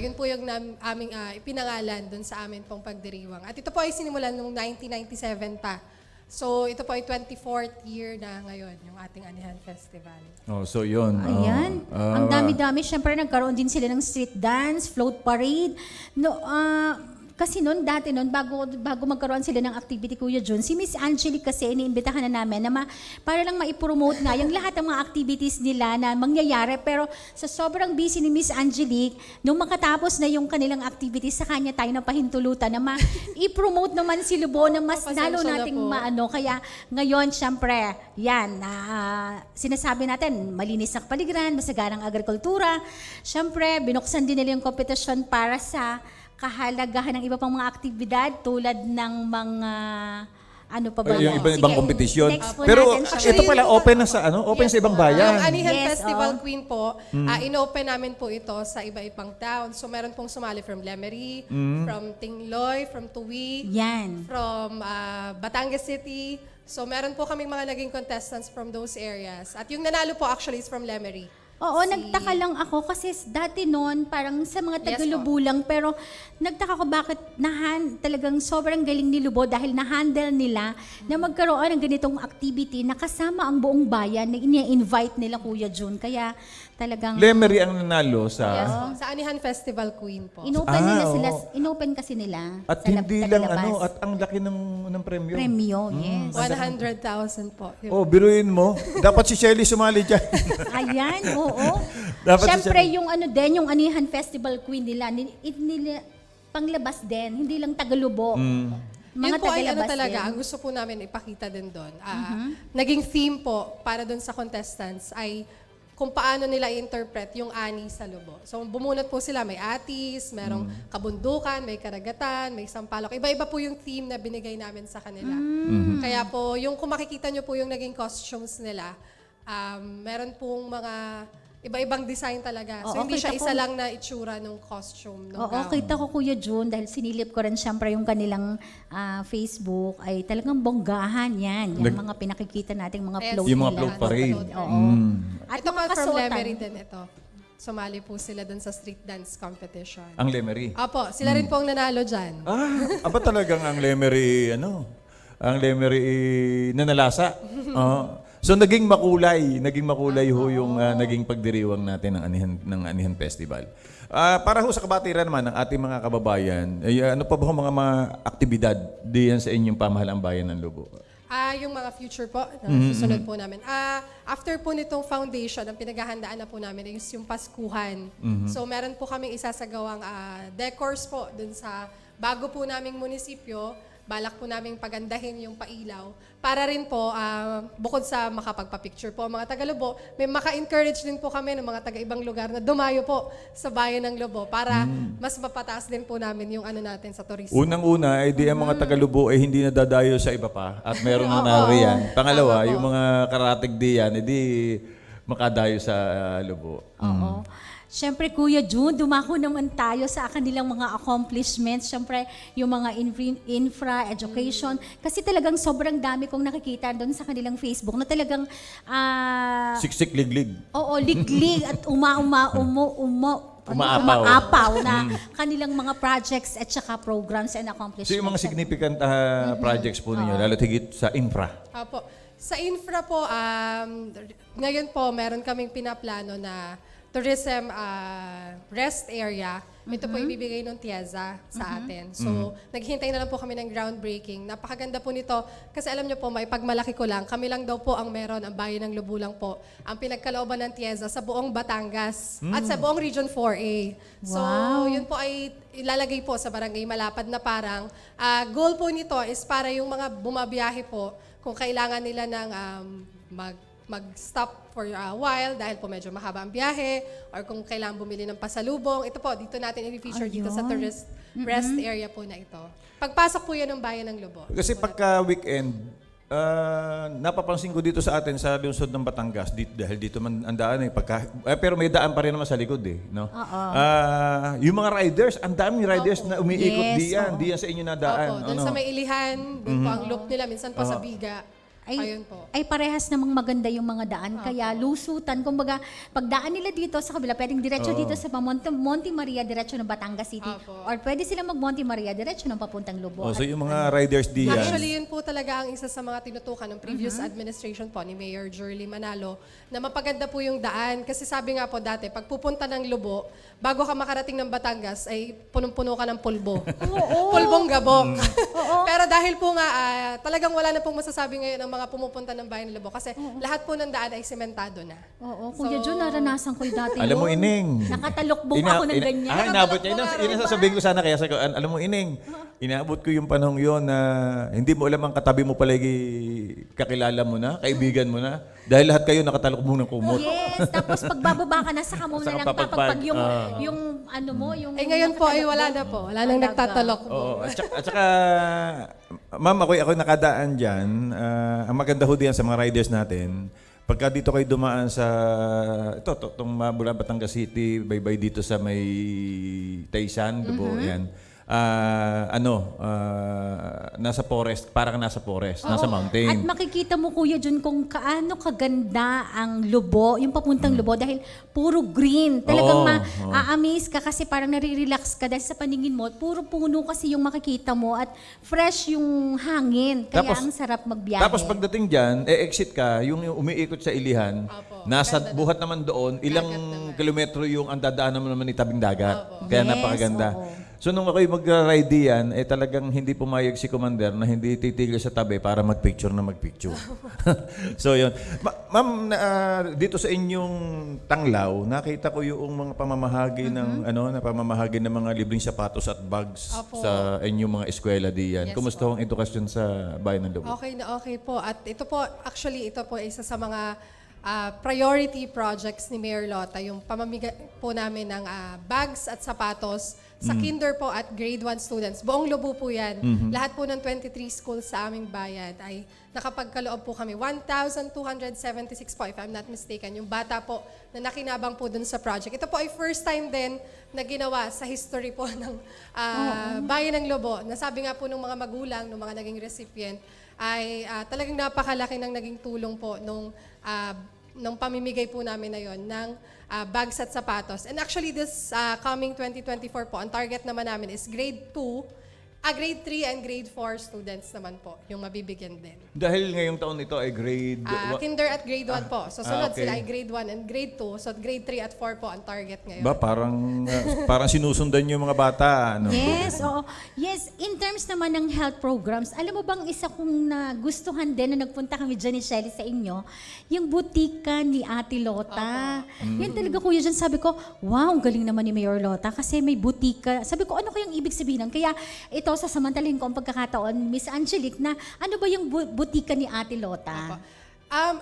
yun po yung aming ipinangalan dun sa amin pong pagdiriwang. At ito po ay sinimulan noong 1997 pa. So, ito po ay 24th year na ngayon, yung ating Anihan Festival. so yun. Ayan. Ang dami-dami. Siyempre, nagkaroon din sila ng street dance, float parade. No, kasi noon, dati noon, bago magkaroon sila ng activity, Kuya Jun, si Miss Angelique kasi, iniimbitahan na namin na para lang maipromote nga yung lahat ng mga activities nila na mangyayari. Pero sa sobrang busy ni Miss Angelique, nung makatapos na yung kanilang activities, sa kanya tayo napahintulutan na i-promote naman si Lubo na mas Pasensya lalo na nating po. maano. Kaya ngayon, syempre, yan, sinasabi natin, malinis na kapaligiran, masaganang agrikultura. Syempre, binuksan din nila yung kompetisyon para sa kahalagahan ng iba pang mga aktibidad tulad ng mga ano pa ba? Yung Sige, ibang kompetisyon. next po Pero natin siya. ito pala, open na sa open sa ibang bayan. Ang Anihan Yes, Festival oo. Queen po, inopen namin po ito sa iba-ibang town. So meron pong sumali from Lemery, from Tingloy, from Tuwi, Yan. from Batangas City. So meron po kaming mga naging contestants from those areas. At yung nanalo po actually is from Lemery. Oo, nagtaka lang ako kasi dati noon parang sa mga Yes, taga-Lubo lang pero nagtaka ko bakit talagang sobrang galing ni Lubo dahil na-handle nila na magkaroon ng ganitong activity na kasama ang buong bayan na ini-invite nila Kuya Jun. Kaya talagang Lemery ang nanalo Yes sa... po, sa Anihan Festival Queen po. inopen nila sila, oo. inopen kasi nila At sa hindi lang tagalabas. at ang laki ng premyo. Premyo, yes. 100,000 po. Biruin mo. Dapat si Shelly sumali dyan. Ayan, oo. Dapat Siyempre, yung ano din, yung Anihan Festival Queen nila, panglabas din, hindi lang Tagalubo. Yun po ay ano tagalabas talaga, din. ang gusto po namin ipakita din doon. Naging theme po para doon sa contestants ay kung paano nila i-interpret yung ani sa Lobo. So bumunot po sila, may atis, merong kabundukan, may karagatan, may sampalok. Iba-iba po yung theme na binigay namin sa kanila. Kaya po, yung kung makikita nyo po yung naging costumes nila, meron pong mga iba-ibang design talaga. So Oo, hindi siya kita isa ko. lang na itsura ng costume. Ng Oo, gown. kita ko Kuya June, dahil sinilip ko rin siyempre yung kanilang Facebook, ay talagang bonggahan yan. Yung mga pinakikita nating mga Yes. float Yung mga nila. float parade. Oo. At Ito mga pa from kasuotan. Lemery din ito. Sumali po sila dun sa street dance competition. Ang Lemery. Apo, sila rin po ang nanalo dyan. Aba talagang ang Lemery, ang Lemery nanalasa. So naging makulay ho yung naging pagdiriwang natin ng Anihan Festival. Para ho sa kabatiran naman ng ating mga kababayan, ay, ano pa ba ho mga aktibidad diyan sa inyong pamahalang bayan ng Lobo? Yung mga future po, na susunod po namin. After po nitong foundation, ang pinaghahandaan na po namin is yung Paskuhan. So meron po kaming isasagawang decors po dun sa bago po naming munisipyo. Balak po naming pagandahin yung pailaw para rin po, bukod sa makapagpa-picture po ang mga taga-Lobo, may maka-encourage din po kami ng mga taga-ibang lugar na dumayo po sa bayan ng Lobo para mas mapataas din po namin yung ano natin sa turismo. Unang-una, ay di ang mga taga-Lubo ay hindi nadadayo sa iba pa at meron na nariyan. Pangalawa, Tama po. yung mga karatig diyan, edi makadayo sa Lubo. Oo. Siyempre, Kuya June, dumako naman tayo sa kanilang mga accomplishments. Siyempre, yung mga infra, education. Kasi talagang sobrang dami kong nakikita doon sa kanilang Facebook na talagang, Siksik liglig. oo, liglig at Umaapaw. umaapaw na kanilang mga projects at saka programs and accomplishments. So yung mga significant projects po ninyo, lalo tigit sa infra. Apo. Sa infra po, ngayon po, meron kaming pinaplano na tourism rest area. Ito po ibibigay ng TIEZA sa atin. So, naghihintay na lang po kami ng groundbreaking. Napakaganda po nito. Kasi alam niyo po, may pagmalaki ko lang, kami lang daw po ang meron, ang bayan ng Lubu lang po, ang pinagkalooban ng TIEZA sa buong Batangas at sa buong Region 4A. So, yun po ay ilalagay po sa Barangay Malapad na parang. Goal po nito is para yung mga bumabiyahe po, kung kailangan nila ng mag-stop for a while dahil po medyo mahaba ang biyahe or kung kailangan bumili ng pasalubong. Ito po, dito natin i-feature dito sa tourist rest area po na ito. Pagpasok po yan ng bayan ng Lobo. Kasi pagka weekend, napapansin ko dito sa atin sa lungsod ng Batangas, dahil dito man ang daan pero may daan pa rin naman sa likod no? Yung mga riders, ang daming riders na umiikot Yes, diyan sa inyo na daan. Opo, doon sa may Ilihan, doon po ang loop nila, minsan po sa Biga. Ayun po. Ay parehas namang maganda yung mga daan. Kaya lusutan, kumbaga, pagdaan nila dito sa kabila, pwedeng diretso dito sa Monte Maria, diretso ng Batangas City. Opo. Or pwede sila mag-Monte Maria, diretso ng papuntang Lobo. So yung mga riders diyan. Actually, yun po talaga ang isa sa mga tinutukan ng previous administration po ni Mayor Jerly Manalo na mapaganda po yung daan. Kasi sabi nga po dati, pag pupunta ng Lobo, bago ka makarating ng Batangas, ay punong-puno ka ng pulbo. Pulbong gabok. Pero dahil po nga, talagang wala na pong masasabi ngayon ang mga pumupunta ng bayan ng Lobo kasi lahat po ng daan ay sementado na. Oo, Kuya Jun, naranasan ko yung dati Alam mo, yun. Ining. Nakatalokbong ako ng ganyan. Inabot niya. Yun ang sasabihin ko sana kaya sa alam mo, Ining, inaabot ko yung panahon yon na hindi mo alam ang katabi mo palagi kakilala mo na, kaibigan mo na. Dahil lahat kayo nakatalokbong ng kumot. Yes, tapos pagbababa ka na, saka mo na Saka lang papagpag. papagpag yung ano mo, yung... Ngayon po ay wala na po. Wala nang nagtatalok po. Oo, at saka, ma'am, ako nakadaan dyan. Ang maganda ho diyan sa mga riders natin, pagka dito kayo dumaan sa, itong mula Batangas City, baybay dito sa may Taysan, Dubo, yan. Nasa forest, parang nasa forest, nasa At mountain. makikita mo, Kuya Jun, kung kaano kaganda ang Lobo, yung papuntang Lobo, dahil puro green. Talagang ma-amaze ka kasi parang nare-relax ka dahil sa paningin mo, puro puno kasi yung makikita mo at fresh yung hangin. Kaya Tapos- ang sarap magbiyahe. Tapos pagdating dyan, exit ka, yung umiikot sa Ilihan, nasa buhat naman doon, ilang kilometro yung ang dadaanan mo naman ni tabing dagat. Kaya Yes, napakaganda. oo. So nung ako'y mag-ride diyan, talagang hindi pumayag si Commander na hindi titigil sa tabi para magpicture na magpicture. So yun. Ma'am, dito sa inyong Tanglaw, nakita ko yung mga pamamahagi ng pamamahagi ng mga libreng sapatos at bags Opo. sa inyong mga eskwela diyan. Yes Kumusta ang edukasyon sa bayan ng Lobo? Okay na okay po. At ito po, actually, ito po isa sa mga priority projects ni Mayor Lota, yung pamamigay po namin ng bags at sapatos sa kinder po at grade 1 students. Buong Lobo po yan. Lahat po ng 23 schools sa aming bayan ay nakapagkaloob po kami. 1,276 po, if I'm not mistaken, yung bata po na nakinabang po dun sa project. Ito po ay first time din na ginawa sa history po ng bayan ng Lobo. Nasabi nga po ng mga magulang, ng mga naging recipient, ay talagang napakalaki ng naging tulong po nung pamimigay po namin na yon ng bags at sapatos. And actually, this coming 2024 po, ang target naman namin is grade 3 and grade 4 students naman po, yung mabibigyan din. Dahil ngayong taon ito ay grade... Kinder at grade 1 po. So sunod okay. sila ay grade 1 and grade 2. So grade 3 at 4 po ang target ngayon. parang sinusundan yung mga bata. Ano? Yes, oo. Yes, in terms naman ng health programs, alam mo bang isa kong nagustuhan din na nagpunta kami dyan ni Shelly sa inyo, yung butika ni Ate Lota. Yan talaga kuya dyan, sabi ko, wow, ang galing naman ni Mayor Lota kasi may butika. Sabi ko, ano kayang ibig sabihin nun? Kaya ito, sasamantalahin ko ang pagkakataon, Miss Angelique, na ano ba yung butika ni Ate Lota?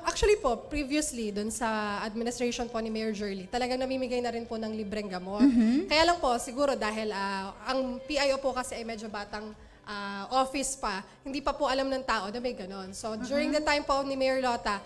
Actually po, previously, dun sa administration po ni Mayor Jurley, talagang namimigay na rin po ng libreng gamot. Kaya lang po, siguro dahil ang PIO po kasi ay medyo batang office pa, hindi pa po alam ng tao na may ganon. So during the time po ni Mayor Lota,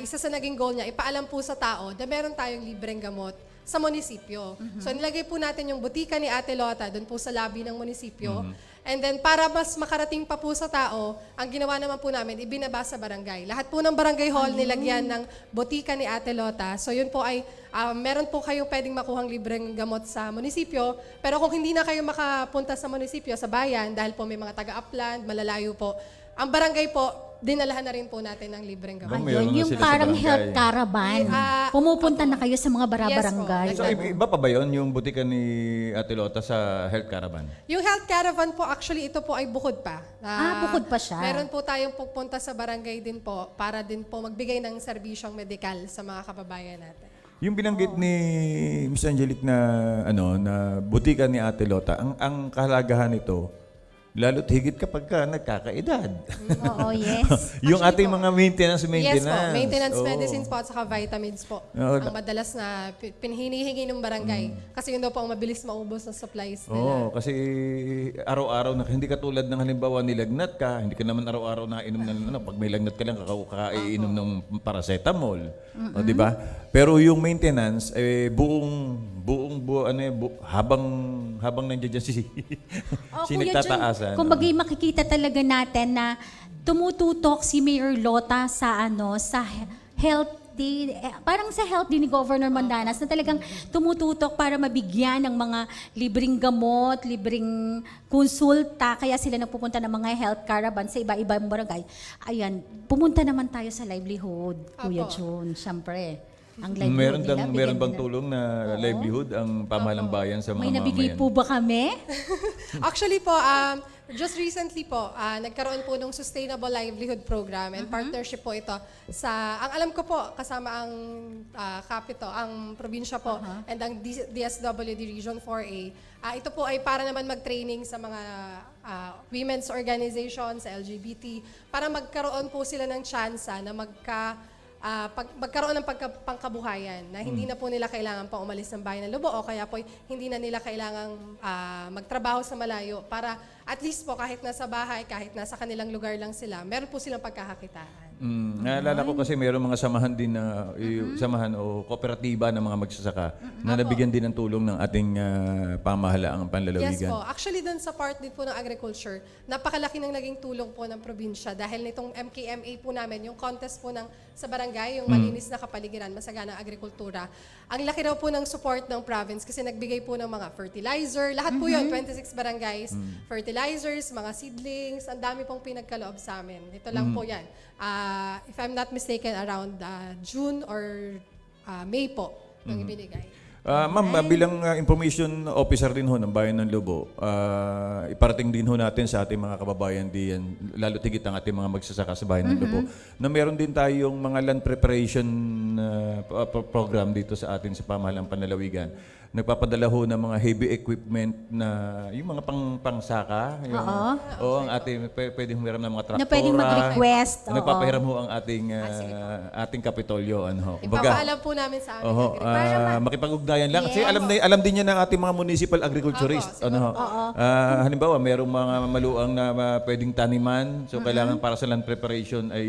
isa sa naging goal niya, ipaalam po sa tao na meron tayong libreng gamot sa munisipyo. So nilagay po natin yung butika ni Ate Lota doon po sa lobby ng munisipyo. And then para mas makarating pa po sa tao, ang ginawa naman po namin, ibinaba sa barangay. Lahat po ng barangay hall nilagyan ng butika ni Ate Lota. So yun po ay meron po kayong pwedeng makuhang libreng gamot sa munisipyo. Pero kung hindi na kayo makapunta sa munisipyo, sa bayan, dahil po may mga taga-upland, malalayo po, ang barangay po, dinalahan na rin po natin ng libreng gamot. Meron na Yung sila sa parang barangay. health caravan. Pumupunta na kayo sa mga barangay. Yes So iba pa ba yun, yung butika ni Ate Lota sa health caravan? Yung health caravan po, actually, ito po ay bukod pa. Bukod pa siya. Meron po tayong pupunta sa barangay din po para din po magbigay ng serbisyong medikal sa mga kababayan natin. Yung binanggit ni Miss Angelique na na butika ni Ate Lota, ang kahalagahan nito, lalo't higit kapag ka nagkakaedad. Oo, yes. Yung ating mga maintenance. Yes po, maintenance Oo. medicines po at saka vitamins po. Oo, ang madalas na pinhinihingi ng barangay. Kasi yun daw po ang mabilis maubos ng supplies nila. Oo, kasi araw-araw na hindi katulad ng halimbawa nilagnat ka, hindi ka naman araw-araw nakainom ng pag may lagnat ka lang kakainom ng paracetamol. O di ba? Pero yung maintenance habang nandiyan dyan si nagtataasan. Kung bagay makikita talaga natin na tumututok si Mayor Lota sa sa health parang sa health din ni Governor Mandanas na talagang tumututok para mabigyan ng mga libreng gamot, libreng konsulta, kaya sila nagpupunta ng mga health caravan sa iba-ibang barangay. Ayan, pumunta naman tayo sa livelihood, Kuya Jun, syempre. Ang livelihood nila, Meron bigyan bang nila. tulong na livelihood ang pamahalang bayan sa mga May nabigay mamamayan? po ba kami? Actually po, just recently po, nagkaroon po ng Sustainable Livelihood Program and partnership po ito ang alam ko po, kasama ang Capito, ang probinsya po, and ang DSWD Region 4A. Ito po ay para naman mag-training sa mga women's organizations, LGBT, para magkaroon po sila ng tsansa na magkaroon ng pangkabuhayan na hindi na po nila kailangan pang umalis ng bayan ng Lobo o kaya po hindi na nila kailangang magtrabaho sa malayo para at least po kahit nasa bahay, kahit nasa kanilang lugar lang sila, meron po silang pagkakakitaan. Naalala ko kasi mayroong mga samahan din na samahan o kooperatiba ng mga magsasaka na nabigyan din ng tulong ng ating pamahalaang panlalawigan. Yes po. Actually, dun sa part din po ng agriculture, napakalaki ng naging tulong po ng probinsya dahil nitong MKMA po namin, yung contest po sa barangay, yung malinis na kapaligiran, masaganang agrikultura. Ang laki raw po ng support ng province kasi nagbigay po ng mga fertilizer. Lahat po yun, 26 barangays. Fertilizers, mga seedlings, ang dami pong pinagkaloob sa amin. Ito lang po yan. If I'm not mistaken, around June or May po nang ibinigay. Ma'am, bilang information officer din ho ng Bayan ng Lobo, iparating din ho natin sa ating mga kababayan diyan, lalo tigit ang ating mga magsasaka sa Bayan ng Lobo, na meron din tayong mga land preparation program dito sa atin sa pamahalang panlalawigan. Nagpapadala ho ng mga heavy equipment na yung mga pangsaka. Yung, ang ating pwedeng humiram ng mga traktora. Na pwedeng mag-request, oo. Nagpapahiram ho ang ating Kapitolyo. Ipapaalam po namin sa aming makipag-ugnayan lang. Kasi alam din yan ng ating mga municipal agriculturist. Halimbawa, merong mga maluang na pwedeng taniman. So, kailangan para sa land preparation ay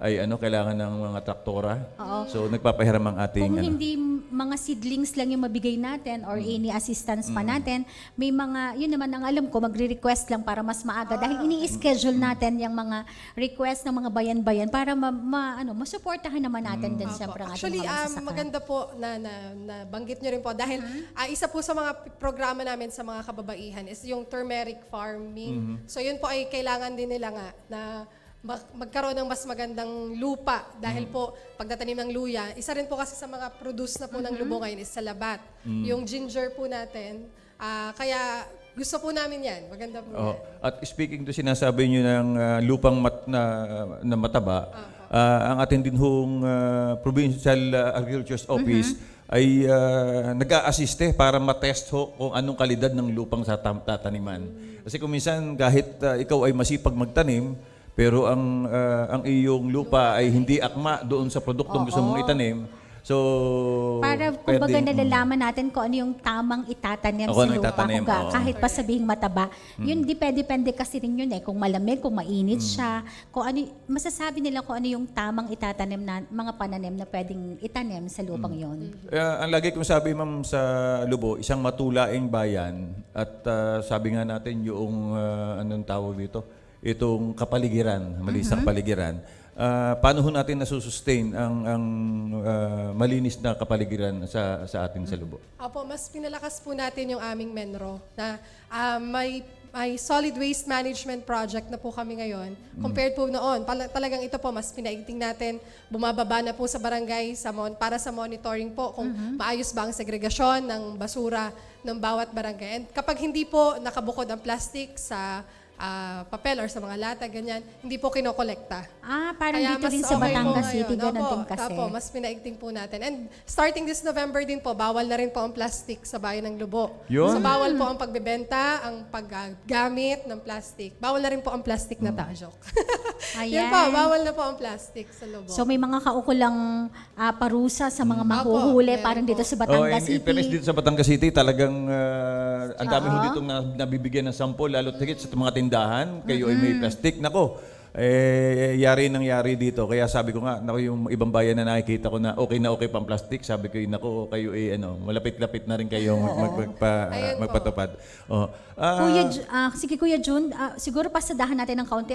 kailangan ng mga traktora. So, nagpapahiram ang ating... Kung hindi mga seedlings lang yung mabigay natin or any assistance pa natin, may mga, yun naman ang alam ko, magre-request lang para mas maaga. Dahil ini-schedule natin yung mga request ng mga bayan-bayan para masuportahan naman natin din siyempre ang ating Actually, mga magsasaka. maganda po na banggit nyo rin po dahil isa po sa mga programa namin sa mga kababaihan is yung turmeric farming. So yun po ay kailangan din nila nga na magkaroon ng mas magandang lupa dahil po pagtatanim ng luya, isa rin po kasi sa mga produce na po ng Lobo ngayon is sa labat. Yung ginger po natin, kaya gusto po namin yan. Maganda po yan. At speaking to sinasabi nyo ng lupang na mataba, ang atin din hong Provincial Agriculture's Office ay nag-a-assiste para matest ho kung anong kalidad ng lupang sa tataniman. Kasi kung minsan kahit ikaw ay masipag magtanim, pero ang iyong lupa ay hindi akma doon sa produktong gusto mong itanim. So, para kumbaga nalalaman natin kung ano yung tamang itatanim sa lupa. Kahit pa sabihing mataba. Yun, depende kasi rin yun kung malamig, kung mainit siya. Kung ano, masasabi nila kung ano yung tamang itatanim na mga pananim na pwedeng itanim sa lupang yun. Ang lagi kong sabi, ma'am, sa Lobo, isang matulaing bayan. At sabi nga natin yung, anong tawag dito? Itong kapaligiran, malinis na kapaligiran. Paano ho natin nasusustain ang malinis na kapaligiran sa atin sa Lobo? Opo, mas pinalakas po natin yung aming Menro na may solid waste management project na po kami ngayon. Compared po noon, talagang ito po, mas pinaigting natin, bumababa na po sa barangay para sa monitoring po kung maayos ba ang segregasyon ng basura ng bawat barangay. And kapag hindi po nakabukod ang plastic sa papel or sa mga lata, ganyan, hindi po kinokolekta. Parang Kaya dito mas rin sa okay po Batangas ngayon. City, ganun Opo, din kasi. Opo, mas pinaigting po natin. And starting this November din po, bawal na rin po ang plastic sa bayan ng Lobo. Yun. So bawal po ang pagbebenta, ang paggamit ng plastic. Bawal na rin po ang plastic na tajok. Yun po, bawal na po ang plastic sa Lobo. So may mga kaukulang parusa sa mga mahuhuli, meron parang dito po. sa Batangas in fairness City. dito sa Batangas City, talagang ang dami ho ditong nabibigyan ng sample, lalo tigit sa mga tindahan, kayo ay may plastic. Nako, yari dito. Kaya sabi ko nga, nako, yung ibang bayan na nakikita ko na okay pa ang plastic, sabi ko, nako, kayo malapit-lapit na rin kayong magpatupad. Sige Kuya Jun, siguro pasadahan natin ng kaunti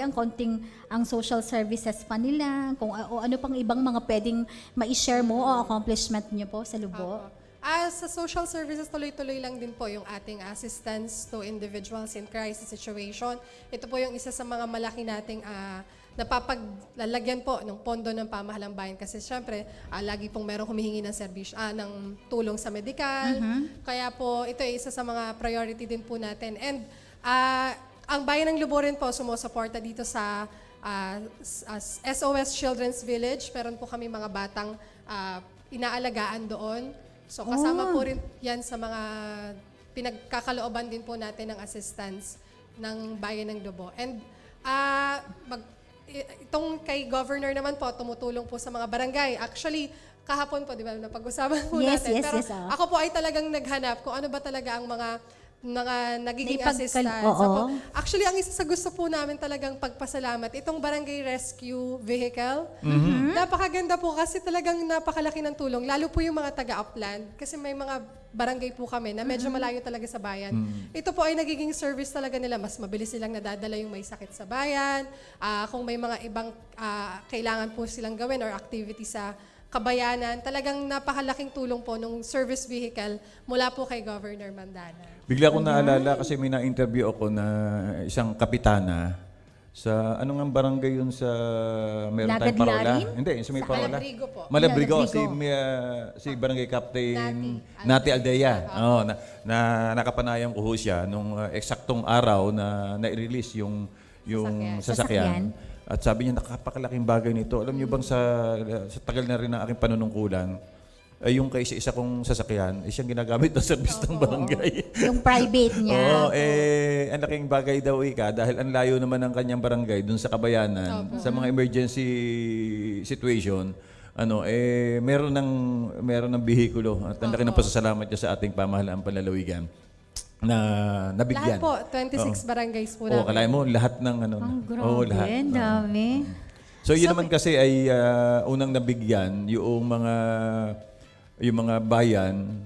ang social services pa nila, kung o ano pang ibang mga pwedeng ma-share mo o accomplishment niyo po sa Lobo. Sa social services, tuloy-tuloy lang din po yung ating assistance to individuals in crisis situation. Ito po yung isa sa mga malaki nating napapaglalagyan po ng pondo ng pamahalang bayan. Kasi syempre, lagi pong merong humihingi ng ng tulong sa medical. Kaya po, ito ay isa sa mga priority din po natin. And ang Bayan ng Lobo rin po sumusuporta dito sa SOS Children's Village. Meron po kami mga batang inaalagaan doon. So kasama po rin yan sa mga pinagkakalooban din po natin ng assistance ng Bayan ng Lobo. And itong kay Governor naman po, tumutulong po sa mga barangay. Actually, kahapon po, di ba, napag-usapan po natin. Pero ako po ay talagang naghanap kung ano ba talaga ang mga nagiging assistance. Actually, ang isa sa gusto po namin talagang pagpasalamat, itong barangay rescue vehicle. Napakaganda po kasi talagang napakalaki ng tulong. Lalo po yung mga taga-upland. Kasi may mga barangay po kami na medyo malayo talaga sa bayan. Ito po ay nagiging service talaga nila. Mas mabilis silang nadadala yung may sakit sa bayan. Kung may mga ibang kailangan po silang gawin or activity sa kabayanan, talagang napakalaking tulong po nung service vehicle mula po kay Governor Mandana. Bigla ko naalala kasi may na-interview ako na isang kapitana. Sa ano nga barangay yun sa meron tayong parola? Lagadlarin? Hindi, sa may Sa parola. Malabrigo po. Malabrigo, Malabrigo. si Barangay Captain Nati Aldea. Oh, na nakapanayam ko ho siya nung eksaktong araw na na-release yung sasakyan. At sabi niya, nakapakalaking bagay nito. Alam niyo bang sa tagal na rin ng aking panunungkulan, ay yung kay isa kong sasakyan, siyang ginagamit ng service ng barangay. Yung private niya. Oo, ang laking bagay daw dahil ang layo naman ng kanyang barangay dun sa Kabayanan, sa mga emergency situation, meron ng bihikulo at ang laki ng pasasalamat niya sa ating pamahalaan panlalawigan na nabigyan. Lahat po, 26 barangays po Oo, namin. kalahin mo, lahat ng Ang grabe, oo, lahat. ang dami. So yun naman kasi ay unang nabigyan yung mga bayan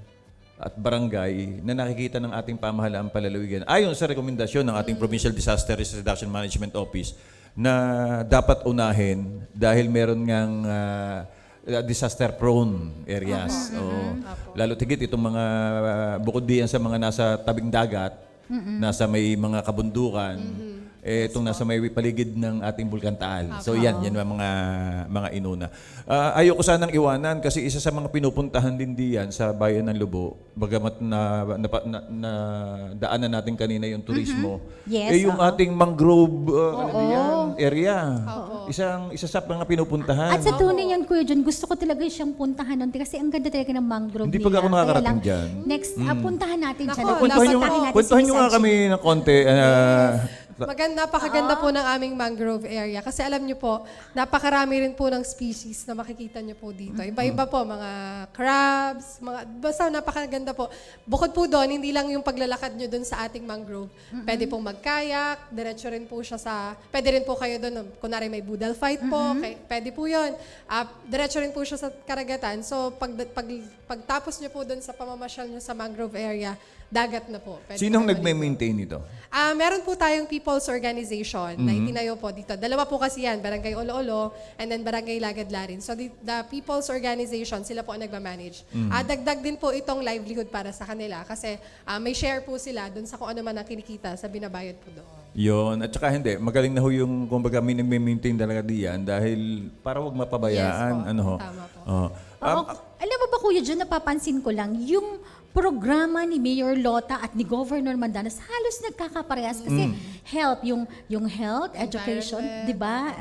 at barangay na nakikita ng ating pamahalaan panlalawigan ayon sa rekomendasyon ng ating Provincial Disaster Risk Reduction Management Office na dapat unahin dahil meron ngang disaster prone areas. Lalo tigit itong mga bukod diyan sa mga nasa tabing dagat, nasa may mga kabundukan, itong nasa may paligid ng ating Bulkan Taal. So yan ang mga inuna. Ayoko sanang iwanan kasi isa sa mga pinupuntahan din diyan sa bayan ng Lubo, bagamat na daanan natin kanina yung turismo, Yes, yung ating mangrove area. Isa sa mga pinupuntahan. At sa tunay yan, Kuya John, gusto ko talaga siyang puntahan nun kasi ang ganda talaga ng mangrove Hindi nila. pa ako Kaya nakakarating lang, dyan. Next, puntahan natin siya. Nako, Kwentuhan nyo nga kami ng konti. Napakaganda po ng aming mangrove area. Kasi alam nyo po, napakarami rin po ng species na makikita nyo po dito. Iba-iba po, mga crabs, basta napakaganda po. Bukod po doon, hindi lang yung paglalakad nyo doon sa ating mangrove. Pwede pong mag-kayak, diretso rin po siya pwede rin po kayo doon, kunwari may budal fight po, pwede po yun. Diretso rin po siya sa karagatan. So, pagtapos nyo po doon sa pamamasyal nyo sa mangrove area, dagat na po. Pwede Sinong po nagme-maintain ito? meron po tayong people's organization na itinayo po dito. Dalawa po kasi yan, Barangay Olo-Olo and then Barangay Lagadlarin. So the people's organization, sila po ang nagmamanage. Dagdag din po itong livelihood para sa kanila kasi may share po sila dun sa kung ano man ang kinikita sa binabayad po doon. Yun. At saka hindi, magaling na ho yung kumbaga minag-maintain talaga diyan dahil para wag mapabayaan. Yes po. Ano ho? Tama po. Oo. Alam mo ba, Kuya John, napapansin ko lang, yung programa ni Mayor Lota at ni Governor Mandanas halos nagkakaparehas kasi yung health, education, Environment. 'di ba?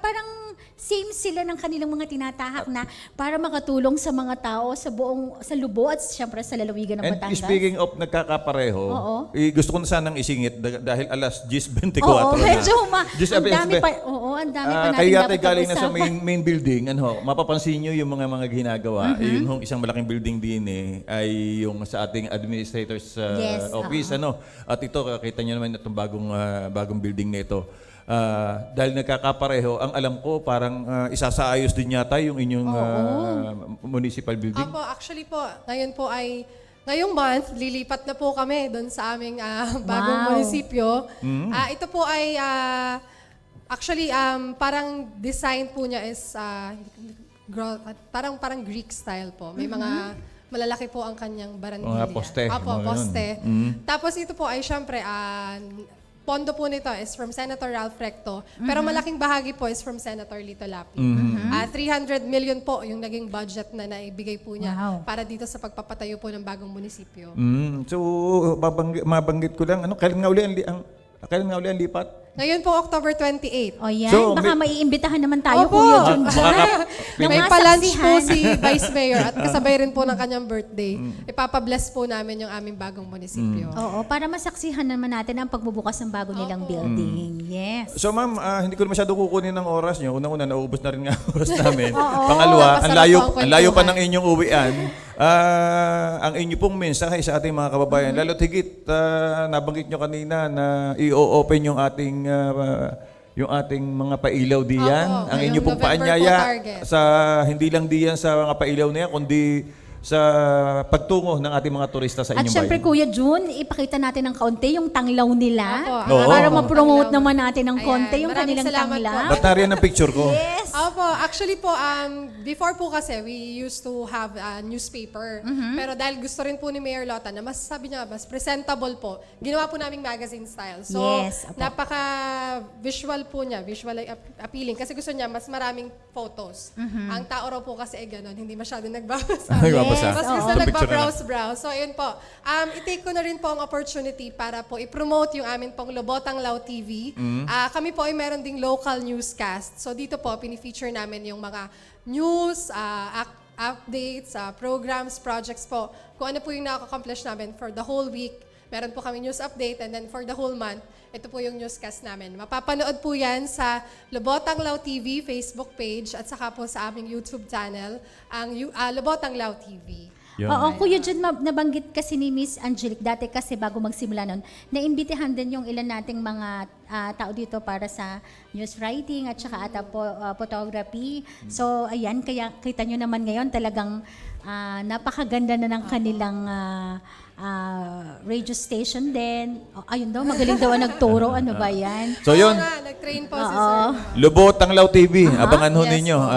Parang same sila ng kanilang mga tinatahak na para makatulong sa mga tao sa Lubo at syempre sa lalawigan ng And Batangas. speaking of nagkakapareho, Oo. gusto ko na sanang isingit dahil alas 10:24 Oo, na. medyo ang 10:24. dami pa, ang dami pa natin Kaya dapat tayo galing na sa pag-usapan. main building, mapapansin nyo yung mga ginagawa. Yun hong isang malaking building din ay yung sa ating administrator's Yes, office. At ito, kita nyo naman itong bagong building na ito. Dahil nagkakapareho, ang alam ko parang isasaayos din yata yung inyong municipal building. Apo, actually po, ngayong month, lilipat na po kami doon sa aming bagong Wow. munisipyo. Ito po ay, actually, parang design po niya is parang Greek style po. May mga malalaki po ang kanyang barandilya. Mga poste, Apo, mga ganun. poste. Tapos ito po ay syempre, pondo po nito is from Senator Ralph Recto. Pero malaking bahagi po is from Senator Lito Lapid. 300 million po yung naging budget na naibigay po niya Wow. para dito sa pagpapatayo po ng bagong munisipyo. So, mabanggit ko lang, kailan nga uli ang lipat? Ngayon po, October 28. O yan, So, baka may- maiimbitahan naman tayo, Opo. Kuya John. May pa-lunch po si Vice Mayor at kasabay rin po ng kanyang birthday. Ipapabless po namin yung aming bagong munisipyo. Oo, para masaksihan naman natin ang pagbubukas ng bago nilang building. Yes. So ma'am, hindi ko na masyado kukunin ng oras nyo. Unang-una, naubos na rin nga ang oras namin. Pangalawa, Napasarap ang po ang layo pa kwentuhan. ng inyong uwian. Ang inyo pong mensahe sa ating mga kababayan, lalo tigit, nabanggit nyo kanina na i-open yung ating mga pailaw diyan. Opo, Ang inyo ngayong pong November paanyaya po target. sa hindi lang diyan sa mga pailaw na yan, kundi sa pagtungo ng ating mga turista sa At inyong syempre, bayan. Kuya Jun, ipakita natin ng kaunti yung tanglaw nila Opo, Oo. para Opo. ma-promote Tanglaw. naman natin ng konti Ayan, yung maraming kanilang salamat tanglaw. po. Ba't nariyan ang picture ko? Yes. Opo, actually po, before po kasi, we used to have a newspaper. Pero dahil gusto rin po ni Mayor Lota na mas, sabi niya, mas presentable po, ginawa po naming magazine style. So, Yes, opo. napaka-visual po niya, visually appealing. Kasi gusto niya mas maraming photos. Ang tao raw po kasi ganun, hindi masyado nagbabasa. Nagbabasa. Mas Oo. gusto Picture na lang. nagbabrowse-browse. So, ayun po. I-take ko na rin po ang opportunity para po i-promote yung amin pong Lubotang Lao TV. Kami po ay meron ding local newscast. So, dito po, pinifeature namin yung mga news, updates, programs, projects po. Kung ano po yung nakaka-accomplish namin for the whole week. Meron po kami news update and then for the whole month, ito po yung newscast namin. Mapapanood po yan sa Lubotang Lao TV Facebook page at saka po sa aming YouTube channel, ang Lubotang Lao TV. Yun. Oo, Kuya Jun, nabanggit kasi ni Miss Angelique dati kasi bago magsimula nun, naimbitahan din yung ilan nating mga tao dito para sa news writing at saka ata po, photography. So, ayan, kaya kita nyo naman ngayon talagang napakaganda na ng kanilang radio station din. Ayun daw, magaling daw ang nagturo. Ano ba yan? So yun, Oo nga, nag-train po si Sir. Lubotang Lao TV. Abangan ho Yes ninyo. po.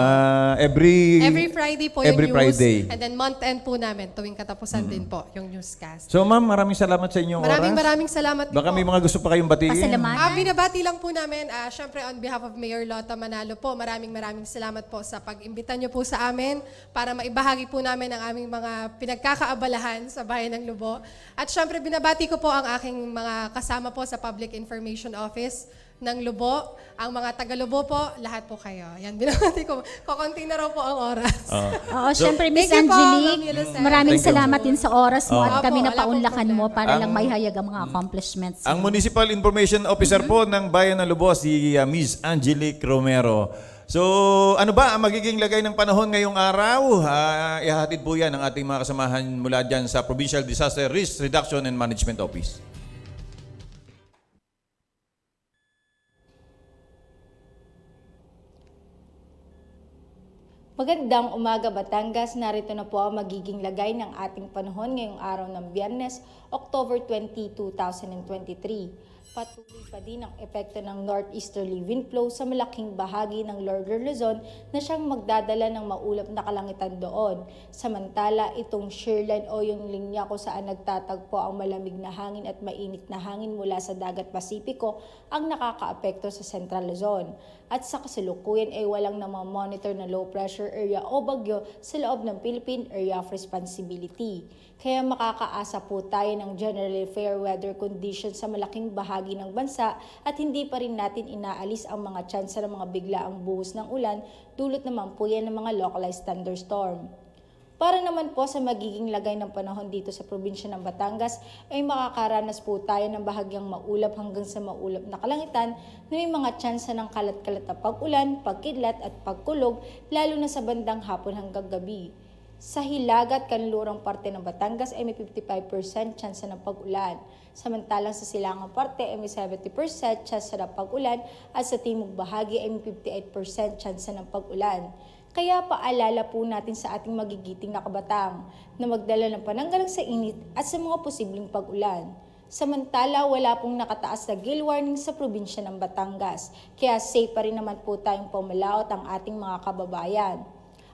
Every Friday po every yung news. Friday. And then month-end po namin, tuwing katapusan din po yung newscast. So ma'am, maraming salamat sa inyong Maraming oras. salamat din Baka po. may mga gusto pa kayong batiin. Pasalamatan. Binabati lang po namin, syempre on behalf of Mayor Lota Manalo po, maraming salamat po sa pag-imbita niyo po sa amin para maibahagi po namin ang aming mga pinagkakaabalahan sa bayan ng Lubo. At syempre, binabati ko po ang aking mga kasama po sa Public Information Office ng Lubo. Ang mga taga-Lubo po, lahat po kayo. Yan, binabati ko. Kukunti na raw po ang oras. Oo, syempre, Miss thank you po, Ma'am Angelique, Yulocel. maraming Thank you. salamat din sa oras mo at Opo, kami wala napaunlakan pong mo problema. para lang maihayag ang mga accomplishments. Ang Municipal Information Officer po ng Bayan ng Lubo, si Miss Angelique Romero. So, ano ba ang magiging lagay ng panahon ngayong araw? Ihahatid po yan ng ating mga kasamahan mula dyan sa Provincial Disaster Risk Reduction and Management Office. Magandang umaga Batangas, narito na po ang magiging lagay ng ating panahon ngayong araw ng Biyernes, October 20, 2023. Patuloy pa din ang epekto ng northeasterly wind flow sa malaking bahagi ng Northern Luzon na siyang magdadala ng maulap na kalangitan doon. Samantala, itong shearline o yung linya kung saan nagtatagpo ang malamig na hangin at mainit na hangin mula sa dagat Pasipiko ang nakakaapekto sa Central Luzon. At sa kasalukuyan ay walang namamonitor na low pressure area o bagyo sa loob ng Philippine Area of Responsibility. Kaya makakaasa po tayo ng generally fair weather conditions sa malaking bahagi ng bansa at hindi pa rin natin inaalis ang mga tsansa ng mga biglaang buhos ng ulan, dulot naman po yan ng mga localized thunderstorm. Para naman po sa magiging lagay ng panahon dito sa probinsya ng Batangas ay makakaranas po tayo ng bahagyang maulap hanggang sa maulap na kalangitan na may mga tsansa ng kalat-kalat na pag-ulan, pagkidlat at pagkulog lalo na sa bandang hapon hanggang gabi. Sa hilaga at kanlurang parte ng Batangas ay may 55% tsansa ng pag-ulan. Samantalang sa silangang parte ay may 70% tsansa ng pag-ulan at sa timog bahagi ay may 58% tsansa ng pag-ulan. Kaya paalala po natin sa ating magigiting na kabatang na magdala ng pananggalang sa init at sa mga posibleng pag-ulan. Samantala, wala pong nakataas na gale warning sa probinsya ng Batangas, kaya safe pa rin naman po tayong pumalaot ang ating mga kababayan.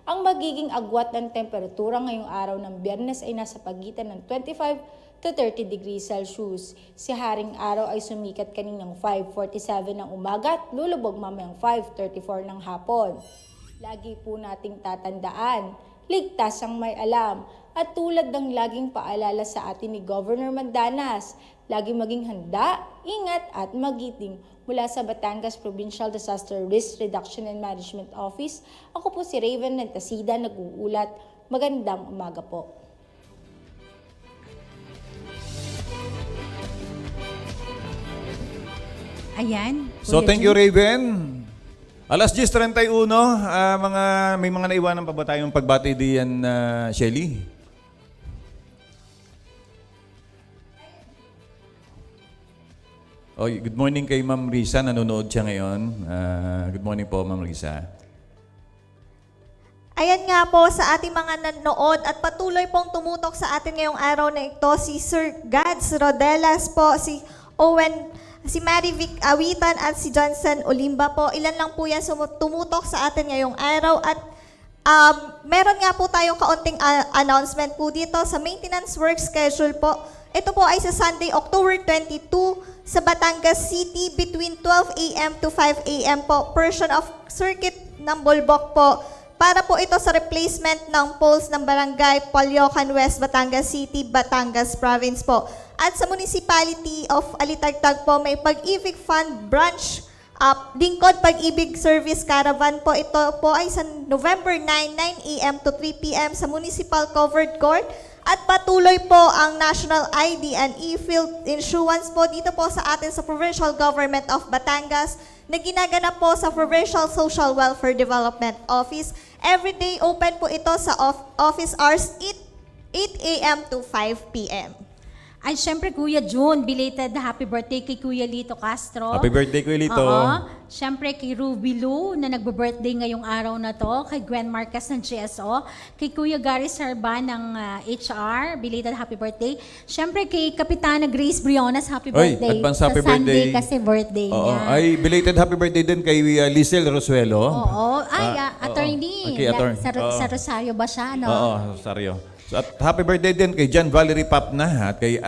Ang magiging agwat ng temperatura ngayong araw ng Biyernes ay nasa pagitan ng 25 to 30 degrees Celsius. Si Haring Araw ay sumikat kaninang 5:47 ng umaga at lulubog mamayang 5:34 ng hapon. Lagi po nating tatandaan, ligtas ang may alam. At tulad ng laging paalala sa atin ni Governor Mandanas, lagi maging handa, ingat at magiting. Mula sa Batangas Provincial Disaster Risk Reduction and Management Office, ako po si Raven Nantasida, nag-uulat. Magandang umaga po. Ayan. So Kuya thank you Jun. Raven. Alas 10:31, may mga naiwanan pa ba tayong pagbati diyan, Shelly? Oh, good morning kay Ma'am Risa, nanonood siya ngayon. Good morning po, Ma'am Risa. Ayan nga po sa ating mga nanonood at patuloy pong tumutok sa atin ngayong araw na ito si Sir Gads Rodelas po, si Owen si Mary Vic Awitan at si Johnson Olimba po. Ilan lang po yan tumutok sa atin ngayong araw. At meron nga po tayong kaunting announcement po dito sa maintenance work schedule po. Ito po ay sa Sunday, October 22 sa Batangas City between 12 a.m. to 5 a.m. po. Portion of circuit ng Bulbok po. Para po ito sa replacement ng poles ng Barangay Palyocan West, Batangas City, Batangas Province po. At sa Municipality of Alitagtag po, may Pag-ibig Fund Branch Lingkod Pag-ibig Service Caravan po. Ito po ay sa November 9, 9 a.m. to 3 p.m. sa Municipal Covered Court. At patuloy po ang National ID and E-Field Issuance po dito po sa atin sa Provincial Government of Batangas na ginaganap po sa Provincial Social Welfare Development Office. Every day open po ito sa office hours 8 a.m. to 5 p.m. Ay, syempre, Kuya June, belated happy birthday kay Kuya Lito Castro. Happy birthday, Kuya Lito. Oo. Syempre, kay Ruby Lou, na nagbe-birthday ngayong araw na to. Kay Gwen Marquez ng GSO. Kay Kuya Gary Sarban ng HR, belated happy birthday. Syempre, kay Kapitana Grace Briones, happy birthday. advance happy sa Sunday birthday. kasi birthday Oo. niya. Ay, belated happy birthday din kay Lisel Rosuelo. Oo. Ay, oo. attorney. Okay, attorney. Sa Rosario ba siya, no? Oo, Rosario. So, at happy birthday din kay John Valerie Papna at kay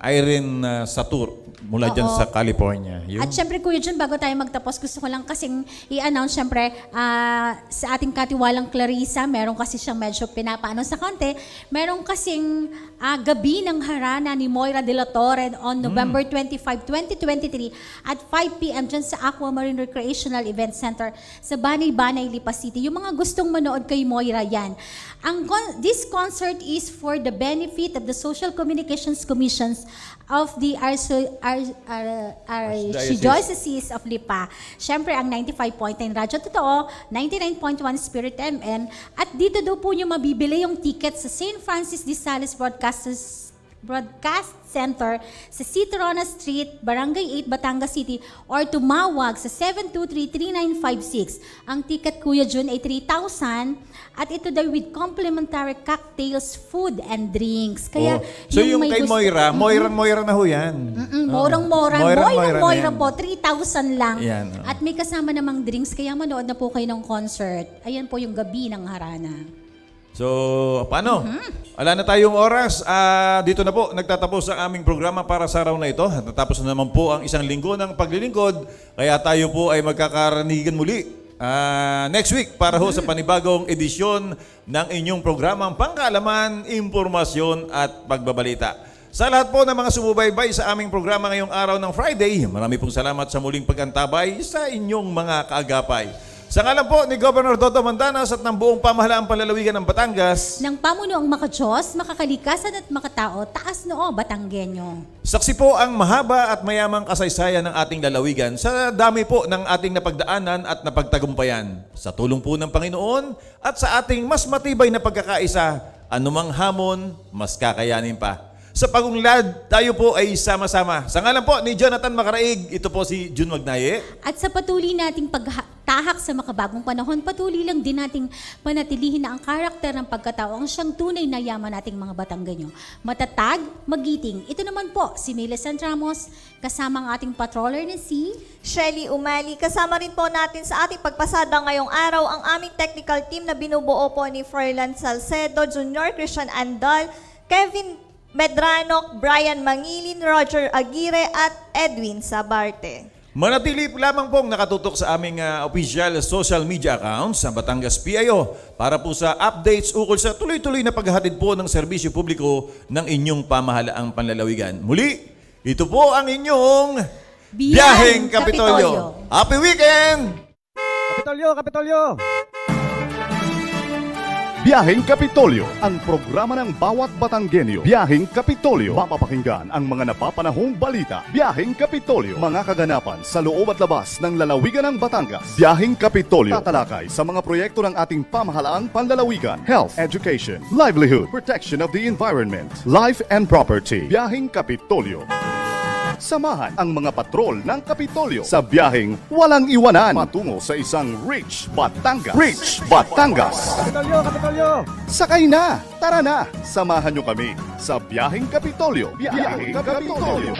Irene Satur mula dyan Oo. sa California. Yun. At syempre, Kuya Jun, bago tayo magtapos, gusto ko lang kasing i-announce, syempre, sa ating katiwalang Clarissa, meron kasi siyang medyo pinapaano sa konti, meron kasing gabi ng harana ni Moira de la Torre on November 25, 2023 at 5 p.m. dyan sa Aquamarine Recreational Event Center sa Banay-Banay, Lipa City. Yung mga gustong manood kay Moira, yan. This concert is for the benefit of the Social Communications Commissions of the Archdiocese of Lipa. Siyempre, ang 95.9 Radyo Totoo, 99.1 Spirit MN, at dito daw po nyo mabibili yung ticket sa St. Francis de Sales Broadcast Center sa Citrona Street, Barangay 8, Batangas City, or tumawag sa 723-3956. Ang ticket, Kuya Jun, ay 3,000 at ito daw with complimentary cocktails, food, and drinks. Kaya, So yung may kay gusto- Moira, Moira na ho yan. Morang-mora. Moira na yan. po, 3,000 lang. Yan, oo. At may kasama namang drinks, kaya manood na po kayo ng concert. Ayan po yung gabi ng harana. So, paano? Wala na tayong oras. Dito na po, nagtatapos ang aming programa para sa araw na ito. At natapos na naman po ang isang linggo ng paglilingkod. Kaya tayo po ay magkakaranigan muli next week para ho sa panibagong edisyon ng inyong programang Pangkaalaman, Impormasyon at Pagbabalita. Sa lahat po ng mga sumubaybay sa aming programa ngayong araw ng Friday, marami pong salamat sa muling pag-antabay sa inyong mga kaagapay. Sa ngalan po ni Governor Dodo Mandanas at ng buong pamahalaang panlalawigan ng Batangas, Ng pamunuang makadiyos, makakalikasan at makatao, taas noo, Batanggenyo. saksi po ang mahaba at mayamang kasaysayan ng ating lalawigan sa dami po ng ating napagdaanan at napagtagumpayan. Sa tulong po ng Panginoon at sa ating mas matibay na pagkakaisa, anumang hamon, mas kakayanin pa. Sa pagunlad, tayo po ay sama-sama. Sa ngalan po ni Jonathan Macaraig, ito po si Jun Magnaye. At sa patuloy nating pagtahak sa makabagong panahon, patuloy lang din nating panatilihin na ang karakter ng pagkatao ang siyang tunay na yaman nating mga Batanggenyo. Matatag, magiting. Ito naman po si Millicent Ramos, kasama ang ating patroller na si Shelly Umali, kasama rin po natin sa ating pagpasada ngayong araw ang aming technical team na binubuo po ni Froilan Salcedo, Junior Christian Andal, Kevin Medrano, Brian Mangilin, Roger Aguirre at Edwin Sabarte. Manatili po lamang pong nakatutok sa aming official social media accounts sa Batangas PIO para po sa updates ukol sa tuloy-tuloy na paghahatid po ng serbisyo publiko ng inyong pamahalaang panlalawigan. Muli, ito po ang inyong Biyaheng Kapitolyo. Happy weekend! Kapitolyo, Kapitolyo! Biyaheng Kapitolyo, ang programa ng bawat Batanggenyo. Biyaheng Kapitolyo, mapapakinggan ang mga napapanahong balita. Biyaheng Kapitolyo, mga kaganapan sa loob at labas ng lalawigan ng Batangas. Biyaheng Kapitolyo, tatalakay sa mga proyekto ng ating pamahalaang panlalawigan. Health, education, livelihood, protection of the environment, life and property. Biyaheng Kapitolyo. Samahan ang mga patrol ng Kapitolyo sa biyaheng walang iwanan patungo sa isang Rich Batangas. Rich Batangas! Kapitolyo, Kapitolyo! Sakay na! Tara na! Samahan nyo kami sa Biyaheng Kapitolyo. Biyaheng Kapitolyo.